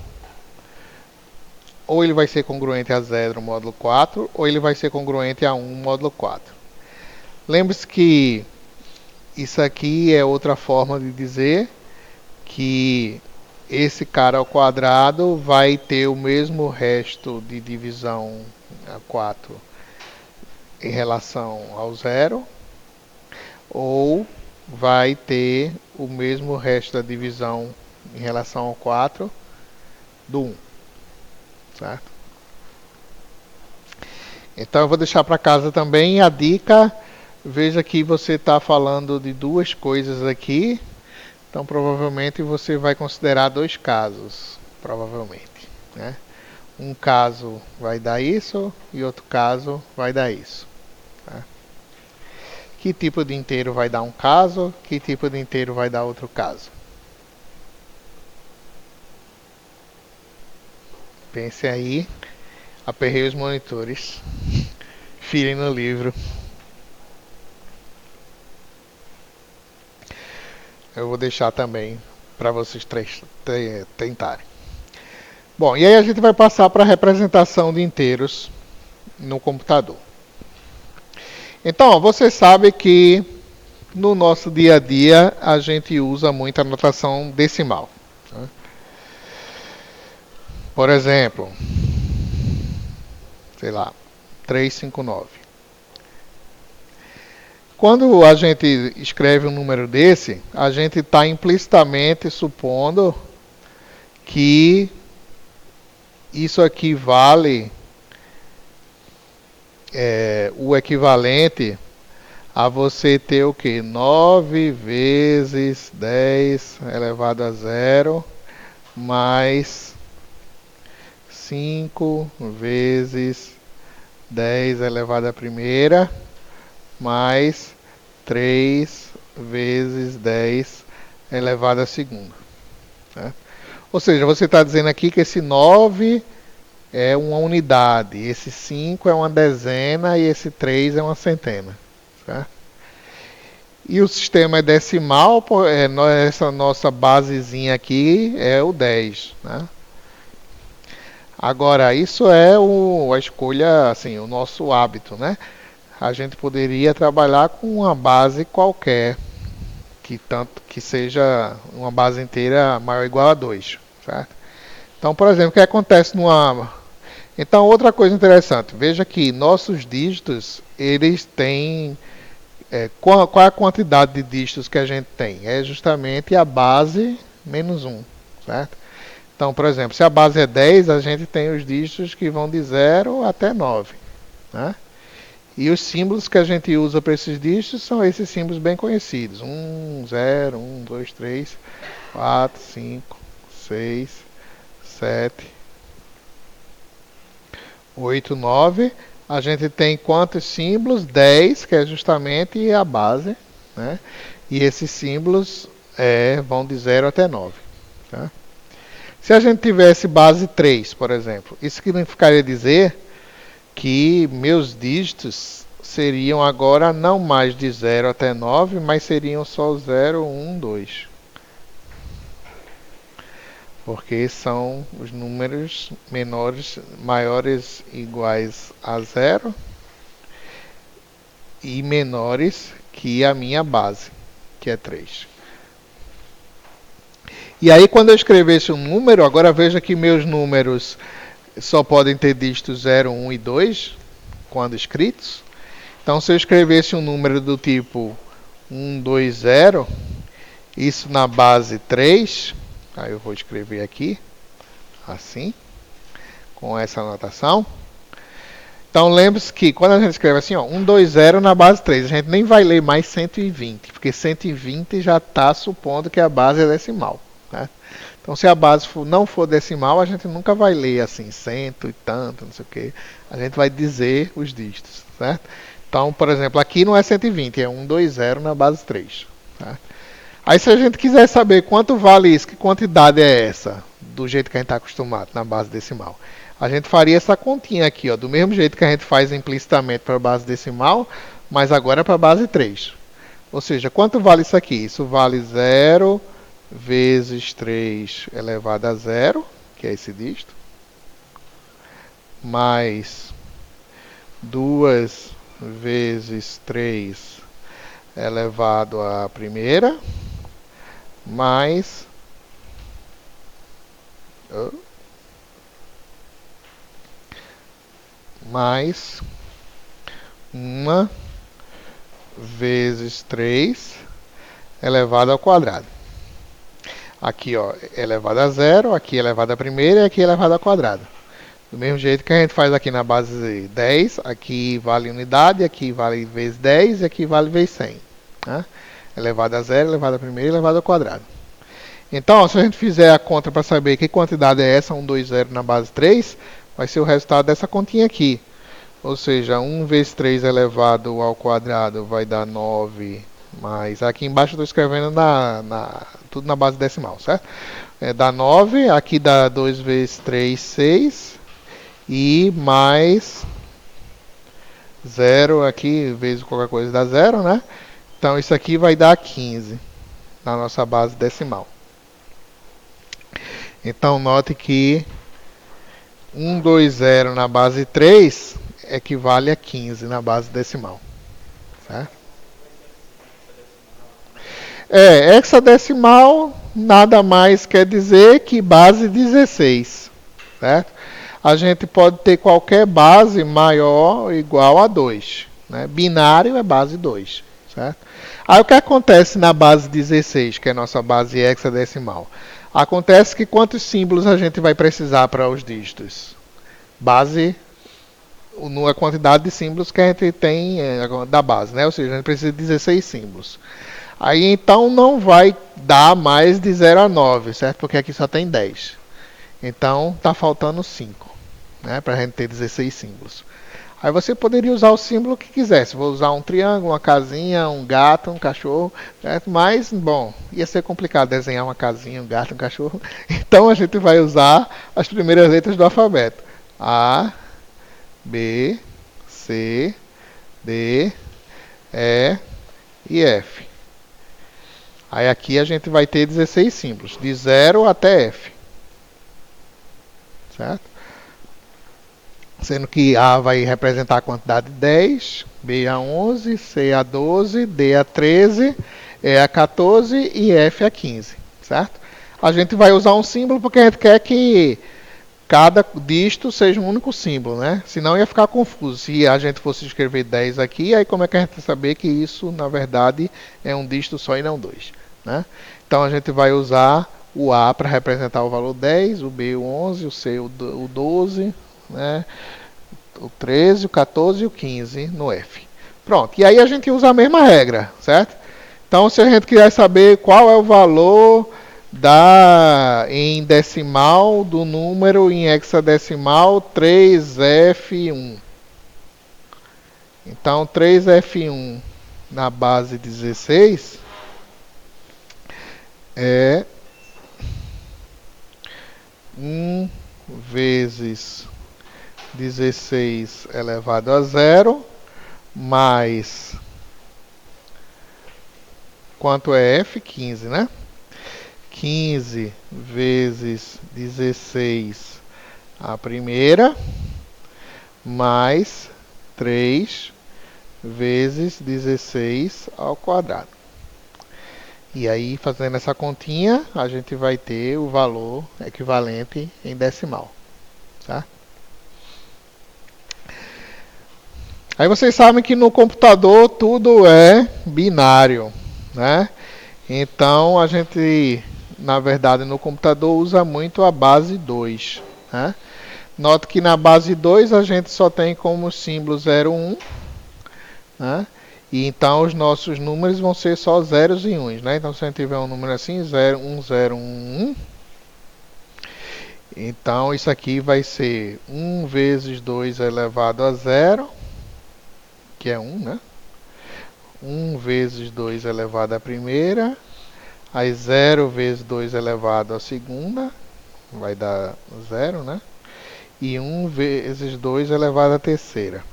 ou ele vai ser congruente a 0 módulo 4, ou ele vai ser congruente a 1 módulo 4. Lembre-se que isso aqui é outra forma de dizer que esse cara ao quadrado vai ter o mesmo resto de divisão a 4 em relação ao 0, ou vai ter o mesmo resto da divisão em relação ao 4 do 1. Certo? Então eu vou deixar para casa também a dica. Veja que você está falando de duas coisas aqui. Então provavelmente você vai considerar dois casos. Provavelmente. Né? Um caso vai dar isso e outro caso vai dar isso. Tá? Que tipo de inteiro vai dar um caso? Que tipo de inteiro vai dar outro caso? Pense aí. Aperrei os monitores. Firem no livro. Eu vou deixar também para vocês tentarem. Bom, e aí a gente vai passar para a representação de inteiros no computador. Então, você sabe que no nosso dia a dia a gente usa muito a notação decimal. Né? Por exemplo, sei lá, 359. Quando a gente escreve um número desse, a gente está implicitamente supondo que isso aqui vale o equivalente a você ter o que? 9 vezes 10 elevado a 0 mais 5 vezes 10 elevado à primeira mais 3 vezes 10 elevado à segunda. Né? Ou seja, você está dizendo aqui que esse 9 é uma unidade, esse 5 é uma dezena e esse 3 é uma centena. Certo? E o sistema é decimal, essa nossa basezinha aqui é o 10. Né? Agora, isso é a escolha, assim, o nosso hábito, né? A gente poderia trabalhar com uma base qualquer, que seja uma base inteira maior ou igual a 2. Certo? Então, por exemplo, o que acontece Então, outra coisa interessante, veja que nossos dígitos, eles têm... qual é a quantidade de dígitos que a gente tem? É justamente a base menos 1, certo? Então, por exemplo, se a base é 10, a gente tem os dígitos que vão de 0 até 9, né? E os símbolos que a gente usa para esses dígitos são esses símbolos bem conhecidos. 1, 0, 1, 2, 3, 4, 5, 6, 7, 8, 9. A gente tem quantos símbolos? 10, que é justamente a base, né? E esses símbolos vão de 0 até 9. Tá? Se a gente tivesse base 3, por exemplo, isso significaria dizer que meus dígitos seriam agora não mais de 0 até 9, mas seriam só 0, 1, 2. Porque são os números maiores iguais a 0 e menores que a minha base, que é 3. E aí, quando eu escrevesse um número, agora veja que meus números só podem ter dígitos 0, 1 e 2 quando escritos. Então, se eu escrevesse um número do tipo 1, 2, 0, isso na base 3, aí eu vou escrever aqui, assim, com essa anotação. Então, lembre-se que quando a gente escreve assim, ó, 1, 2, 0 na base 3, a gente nem vai ler mais 120, porque 120 já está supondo que a base é decimal. Né? Então, se a base não for decimal, a gente nunca vai ler assim, cento e tanto, não sei o que. A gente vai dizer os dígitos, certo? Então, por exemplo, aqui não é 120, é 120 na base 3. Tá? Aí, se a gente quiser saber quanto vale isso, que quantidade é essa, do jeito que a gente está acostumado, na base decimal, a gente faria essa continha aqui, ó, do mesmo jeito que a gente faz implicitamente para a base decimal, mas agora para a base 3. Ou seja, quanto vale isso aqui? Isso vale 0 vezes 3 elevado a 0, que é esse dígito, mais 2 vezes 3 elevado à primeira, mais mais 1 vezes 3 elevado ao quadrado. Aqui, ó, elevado a 0, aqui elevado à primeira e aqui elevado ao quadrado. Do mesmo jeito que a gente faz aqui na base 10, aqui vale unidade, aqui vale vezes 10 e aqui vale vezes 100. Né? Elevado a 0, elevado à primeira e elevado ao quadrado. Então, ó, se a gente fizer a conta para saber que quantidade é essa, 120 na base 3, vai ser o resultado dessa continha aqui. Ou seja, 1 vezes 3 elevado ao quadrado vai dar 9, mais aqui embaixo eu estou escrevendo tudo na base decimal, certo? Dá 9, aqui dá 2 vezes 3, 6, e mais 0 aqui, vezes qualquer coisa dá 0, né? Então isso aqui vai dar 15 na nossa base decimal. Então note que 120 na base 3 equivale a 15 na base decimal. Certo? Hexadecimal nada mais quer dizer que base 16. Certo? A gente pode ter qualquer base maior ou igual a 2. Né? Binário é base 2. Certo? Aí o que acontece na base 16, que é a nossa base hexadecimal? Acontece que quantos símbolos a gente vai precisar para os dígitos? Base, a quantidade de símbolos que a gente tem da base, né? Ou seja, a gente precisa de 16 símbolos. Aí então não vai dar mais de 0 a 9, certo? Porque aqui só tem 10. Então está faltando 5, né? Para a gente ter 16 símbolos. Aí você poderia usar o símbolo que quisesse. Vou usar um triângulo, uma casinha, um gato, um cachorro. Certo? Mas, bom, ia ser complicado desenhar uma casinha, um gato, um cachorro. Então a gente vai usar as primeiras letras do alfabeto. A, B, C, D, E e F. Aí aqui a gente vai ter 16 símbolos, de 0 até F. Certo? Sendo que A vai representar a quantidade 10, B a 11, C a 12, D a 13, E a 14 e F a 15. Certo? A gente vai usar um símbolo porque a gente quer que cada dígito seja um único símbolo, né? Senão ia ficar confuso. Se a gente fosse escrever 10 aqui, aí como é que a gente vai saber que isso, na verdade, é um dígito só e não dois? Né? Então a gente vai usar o A para representar o valor 10, o B o 11, o C o 12, né? O 13, o 14 e o 15 no F. Pronto, e aí a gente usa a mesma regra, certo? Então, se a gente quiser saber qual é o valor em decimal do número em hexadecimal 3F1. Então, 3F1 na base 16 é 1 vezes 16 elevado a 0 mais quanto é F? 15, né? 15 vezes 16 a primeira mais 3 vezes 16 ao quadrado. E aí, fazendo essa continha, a gente vai ter o valor equivalente em decimal. Tá? Aí vocês sabem que no computador tudo é binário, né? Então a gente, na verdade, no computador usa muito a base 2, né? Note que na base 2 a gente só tem como símbolo 0, 1, né? E então os nossos números vão ser só zeros e uns, né? Então se a gente tiver um número assim, 0, 1, 0, 1, 1, então isso aqui vai ser 1 vezes 2 elevado a 0, que é 1, né? 1 vezes 2 elevado à primeira, aí 0 vezes 2 elevado à segunda, vai dar 0, né? E 1 vezes 2 elevado à terceira.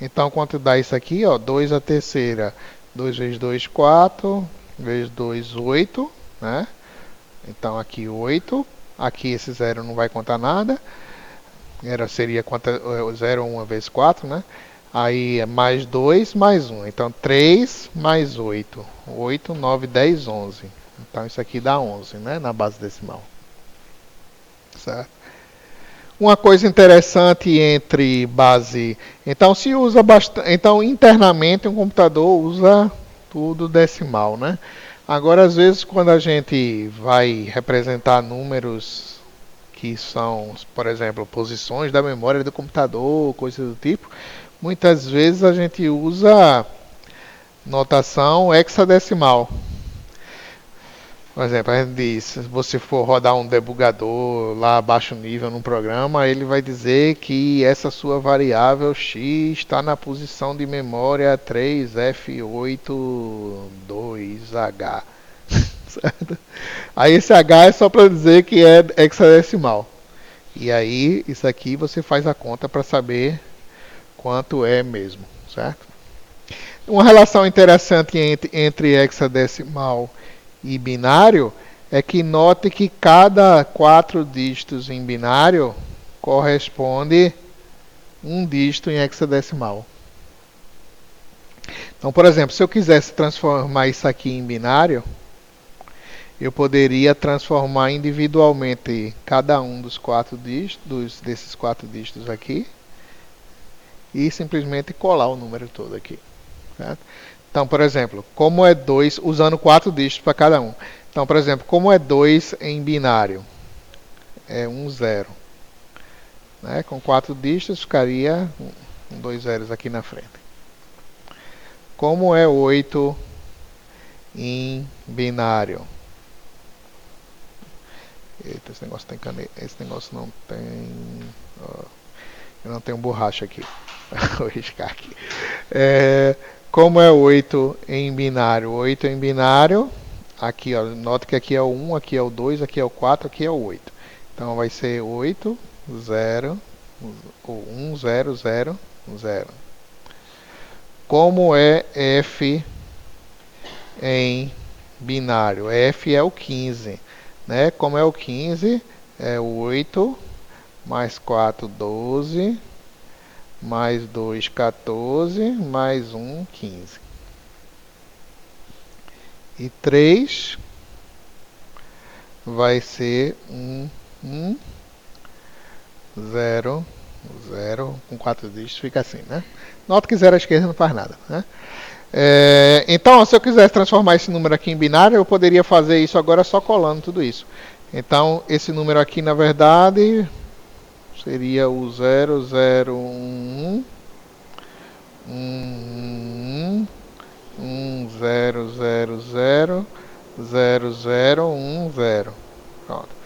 Então, quanto dá isso aqui? Ó, 2 à terceira, 2 vezes 2, 4, vezes 2, 8, né? Então, aqui 8. Aqui esse 0 não vai contar nada. Seria 0, 1 vezes 4, né? Aí é mais 2, mais 1. Então, 3 mais 8. 8, 9, 10, 11. Então, isso aqui dá 11, né? Na base decimal. Certo? Uma coisa interessante entre base... Então, se usa bastante... Então, internamente, um computador usa tudo decimal, né? Agora, às vezes, quando a gente vai representar números que são, por exemplo, posições da memória do computador, coisas do tipo, muitas vezes a gente usa notação hexadecimal. Por exemplo, a gente diz, se você for rodar um debugador lá a baixo nível num programa, ele vai dizer que essa sua variável x está na posição de memória 3F82H. Certo? Aí esse H é só para dizer que é hexadecimal. E aí, isso aqui você faz a conta para saber quanto é mesmo, certo? Uma relação interessante entre hexadecimal e binário é que note que cada 4 dígitos em binário corresponde um dígito em hexadecimal. Então, por exemplo, se eu quisesse transformar isso aqui em binário, eu poderia transformar individualmente cada um dos 4 dígitos, desses 4 dígitos aqui, e simplesmente colar o número todo aqui. Certo? Então, por exemplo, como é 2, usando 4 dígitos para cada um. Então, por exemplo, como é 2 em binário? É 1, 0. Né? Com 4 dígitos ficaria 2 zeros aqui na frente. Como é 8 em binário? Eita, esse negócio tem caneta. Esse negócio não tem. Ó, eu não tenho borracha aqui. Vou riscar aqui. Como é 8 em binário? 8 em binário. Aqui, ó, nota que aqui é o 1, aqui é o 2, aqui é o 4, aqui é o 8. Então vai ser 8, 0, 1, 0, 0, 0. Como é F em binário? F é o 15. Né? Como é o 15, é 8, mais 4, 12, mais 2, 14, mais 1, 15. E 3 vai ser 1, 0, 0, com 4 dígitos fica assim, né? Nota que 0 à esquerda não faz nada, né? Então, se eu quisesse transformar esse número aqui em binário, eu poderia fazer isso agora só colando tudo isso. Então, esse número aqui, na verdade, seria o 001 000010. Pronto.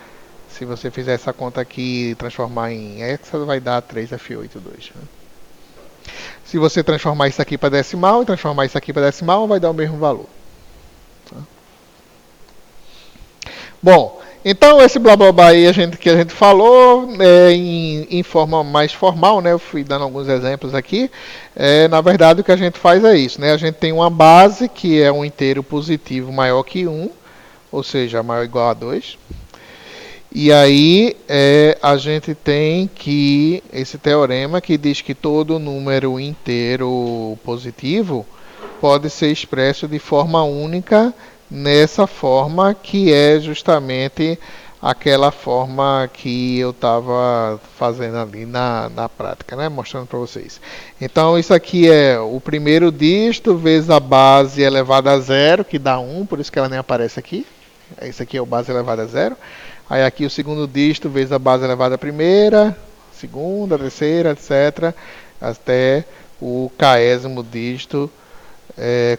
Se você fizer essa conta aqui e transformar em hexa, vai dar 3F82. Né? Se você transformar isso aqui para decimal e transformar isso aqui para decimal, vai dar o mesmo valor. Tá? Bom, então esse blá blá blá aí que a gente falou em forma mais formal, né? Eu fui dando alguns exemplos aqui. Na verdade, o que a gente faz é isso, né? A gente tem uma base que é um inteiro positivo maior que 1, ou seja, maior ou igual a 2. E aí a gente tem que esse teorema que diz que todo número inteiro positivo pode ser expresso de forma única nessa forma que é justamente aquela forma que eu estava fazendo ali na prática, né? Mostrando para vocês. Então isso aqui é o primeiro dígito vezes a base elevada a zero, que dá 1, por isso que ela nem aparece aqui. Esse aqui é o base elevada a zero. Aí aqui o segundo dígito vezes a base elevada à primeira, segunda, terceira, etc. Até o késimo dígito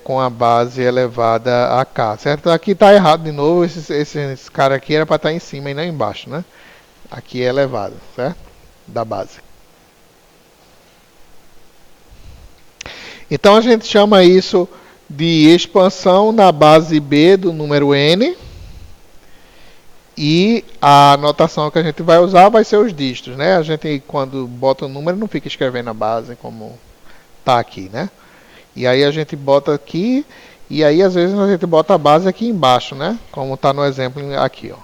com a base elevada a k, certo? Aqui está errado de novo, esse cara aqui era para estar em cima e não embaixo, né? Aqui é elevado, certo? Da base. Então a gente chama isso de expansão na base B do número n. E a notação que a gente vai usar vai ser os dígitos, né? A gente, quando bota o número, não fica escrevendo a base como está aqui, né? E aí a gente bota aqui, e aí às vezes a gente bota a base aqui embaixo, né? Como está no exemplo aqui, ó.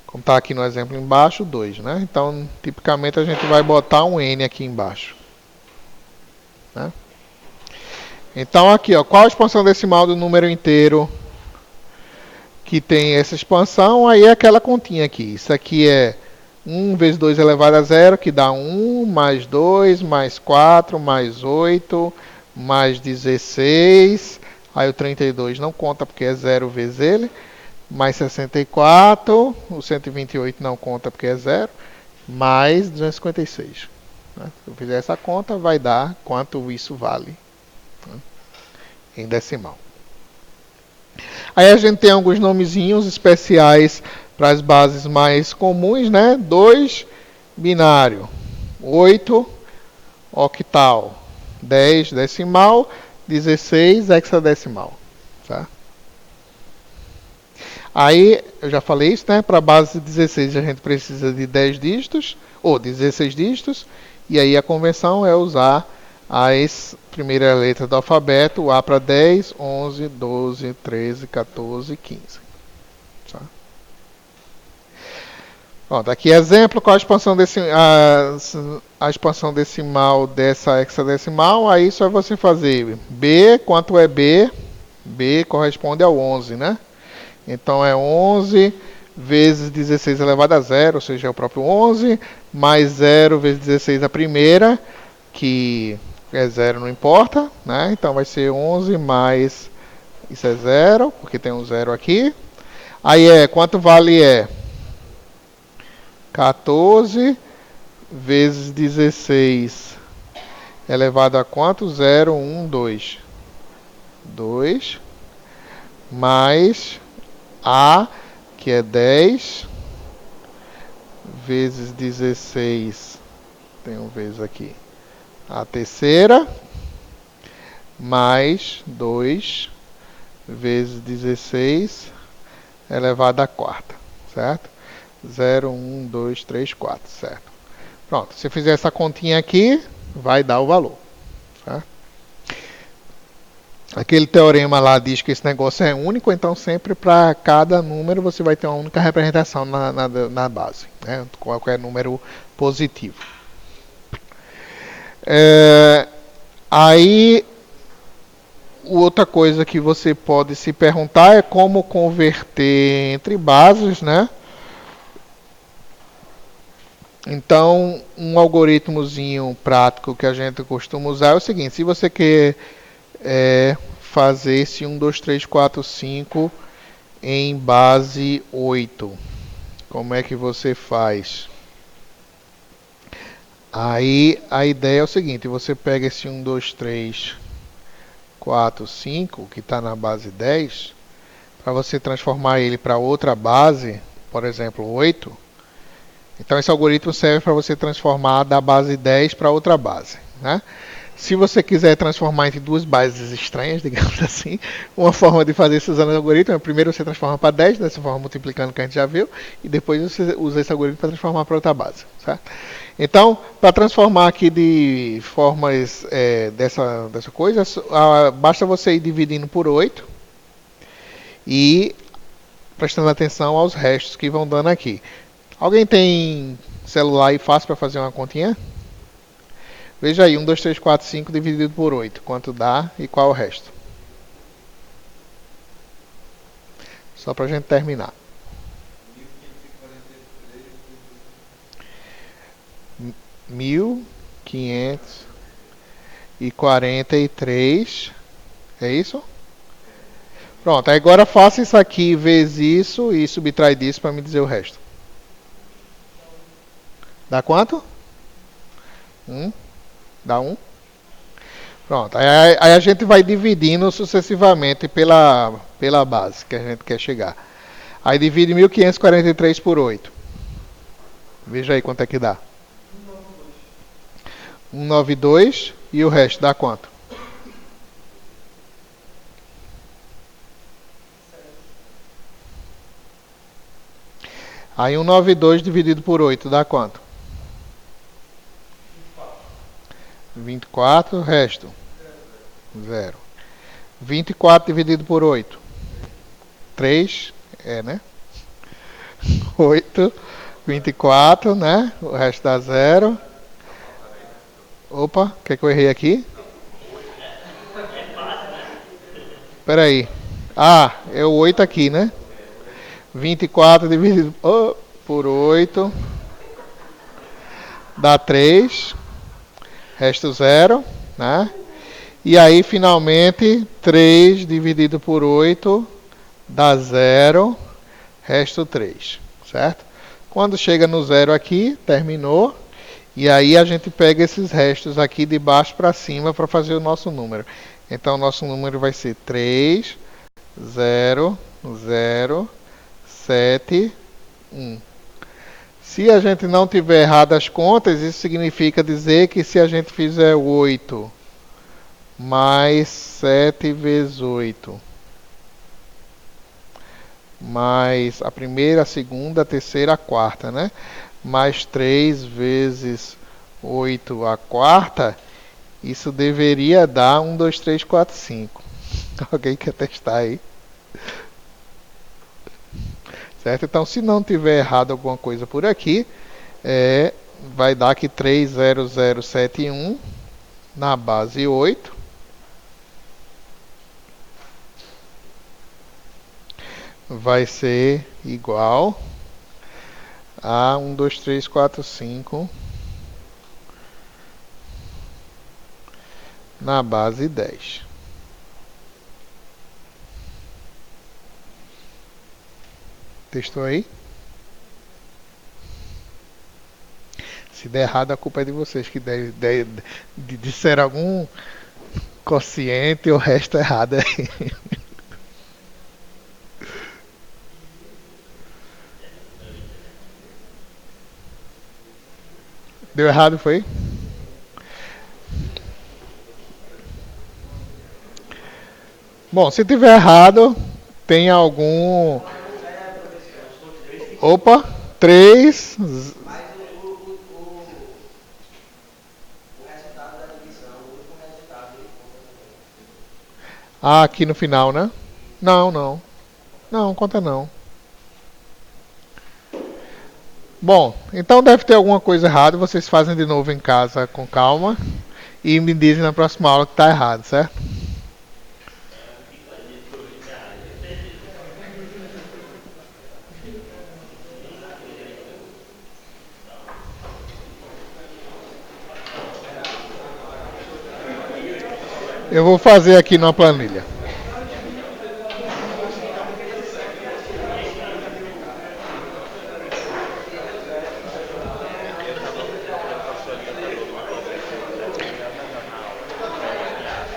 Como está aqui no exemplo embaixo, 2, né? Então, tipicamente a gente vai botar um n aqui embaixo. Né? Então aqui, ó, qual a expansão decimal do número inteiro que tem essa expansão? Aí é aquela continha aqui. Isso aqui é 1 vezes 2 elevado a 0, que dá 1, mais 2, mais 4, mais 8, mais 16. Aí o 32 não conta porque é 0 vezes ele. Mais 64, o 128 não conta porque é 0. Mais 256. Né? Se eu fizer essa conta, vai dar quanto isso vale. Né? Em decimal. Aí a gente tem alguns nomezinhos especiais para as bases mais comuns, né? 2, binário. 8, octal. 10, decimal. 16, hexadecimal. Tá? Aí, eu já falei isso, né? Para a base 16 a gente precisa de 10 dígitos, ou 16 dígitos. E aí a convenção é usar as primeiras letras do alfabeto, o A para 10, 11, 12, 13, 14, 15. Tá? Pronto, aqui exemplo, qual a expansão, a expansão decimal dessa hexadecimal. Aí só você fazer B, quanto é B? B corresponde ao 11, né? Então é 11 vezes 16 elevado a 0, ou seja, é o próprio 11, mais 0 vezes 16 a primeira, que é 0, não importa, né? Então vai ser 11 mais, isso é 0, porque tem um 0 aqui. Aí quanto vale 14 vezes 16 elevado a quanto? 0, 1, 2. 2 mais A, que é 10 vezes 16, tem um vezes aqui, a terceira, mais 2 vezes 16 elevado à quarta, certo? 0, 1, 2, 3, 4, certo? Pronto, se eu fizer essa continha aqui, vai dar o valor, certo? Aquele teorema lá diz que esse negócio é único, então sempre para cada número você vai ter uma única representação na base, né? Qualquer número positivo. Aí, outra coisa que você pode se perguntar é como converter entre bases, né? Então, um algoritmozinho prático que a gente costuma usar é o seguinte: se você quer fazer esse 1, 2, 3, 4, 5 em base 8. Como é que você faz? Aí a ideia é o seguinte, você pega esse 1, 2, 3, 4, 5, que está na base 10, para você transformar ele para outra base, por exemplo, 8. Então esse algoritmo serve para você transformar da base 10 para outra base, né? Se você quiser transformar entre duas bases estranhas, digamos assim, uma forma de fazer isso usando o algoritmo é primeiro você transforma para 10, dessa forma multiplicando que a gente já viu, e depois você usa esse algoritmo para transformar para outra base, certo? Então, para transformar aqui de formas dessa coisa, basta você ir dividindo por 8 e prestando atenção aos restos que vão dando aqui. Alguém tem celular e fácil para fazer uma continha? Veja aí, 1, 2, 3, 4, 5 dividido por 8. Quanto dá e qual é o resto? Só para a gente terminar. 1543. É isso? Pronto, agora faça isso aqui vezes isso e subtrai disso para me dizer o resto. Dá quanto? 1. Dá 1. Pronto, aí a gente vai dividindo sucessivamente pela base que a gente quer chegar. Aí divide 1543 por 8. Veja aí quanto é que dá. 192 e o resto dá quanto? Aí 192 dividido por 8 dá quanto? 24, o resto? 0. 24 dividido por 8. 3, né? 8, 24, né? O resto dá 0. Opa, o que é que eu errei aqui? Espera aí. Ah, é o 8 aqui, né? 24 dividido por 8 dá 3. Resto 0, né? E aí, finalmente, 3 dividido por 8 dá 0. Resto 3, certo? Quando chega no 0 aqui, terminou. E aí a gente pega esses restos aqui de baixo para cima para fazer o nosso número. Então, o nosso número vai ser 3, 0, 0, 7, 1. Se a gente não tiver errado as contas, isso significa dizer que se a gente fizer 8 mais 7 vezes 8, mais a primeira, a segunda, a terceira, a quarta, né? Mais 3 vezes 8 a quarta, isso deveria dar 1, 2, 3, 4, 5. Alguém quer testar aí? Certo? Então, se não tiver errado alguma coisa por aqui, vai dar aqui 30071 na base 8. Vai ser igual a 1, 2, 3, 4, 5 na base 10. Testou aí? Se der errado, a culpa é de vocês que disseram algum quociente ou resto errado aí. Deu errado, foi? Bom, se tiver errado, tem algum... Opa, 3... Ah, aqui no final, né? Não, não. Não, conta não. Bom, então deve ter alguma coisa errada. Vocês fazem de novo em casa com calma. E me dizem na próxima aula que está errado, certo? Eu vou fazer aqui na planilha.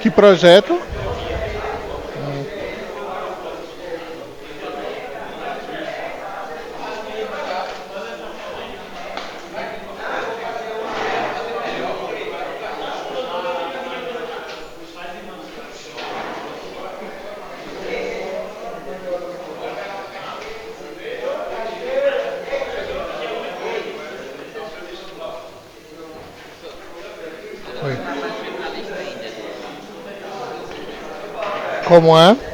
Que projeto? Oi. Como é?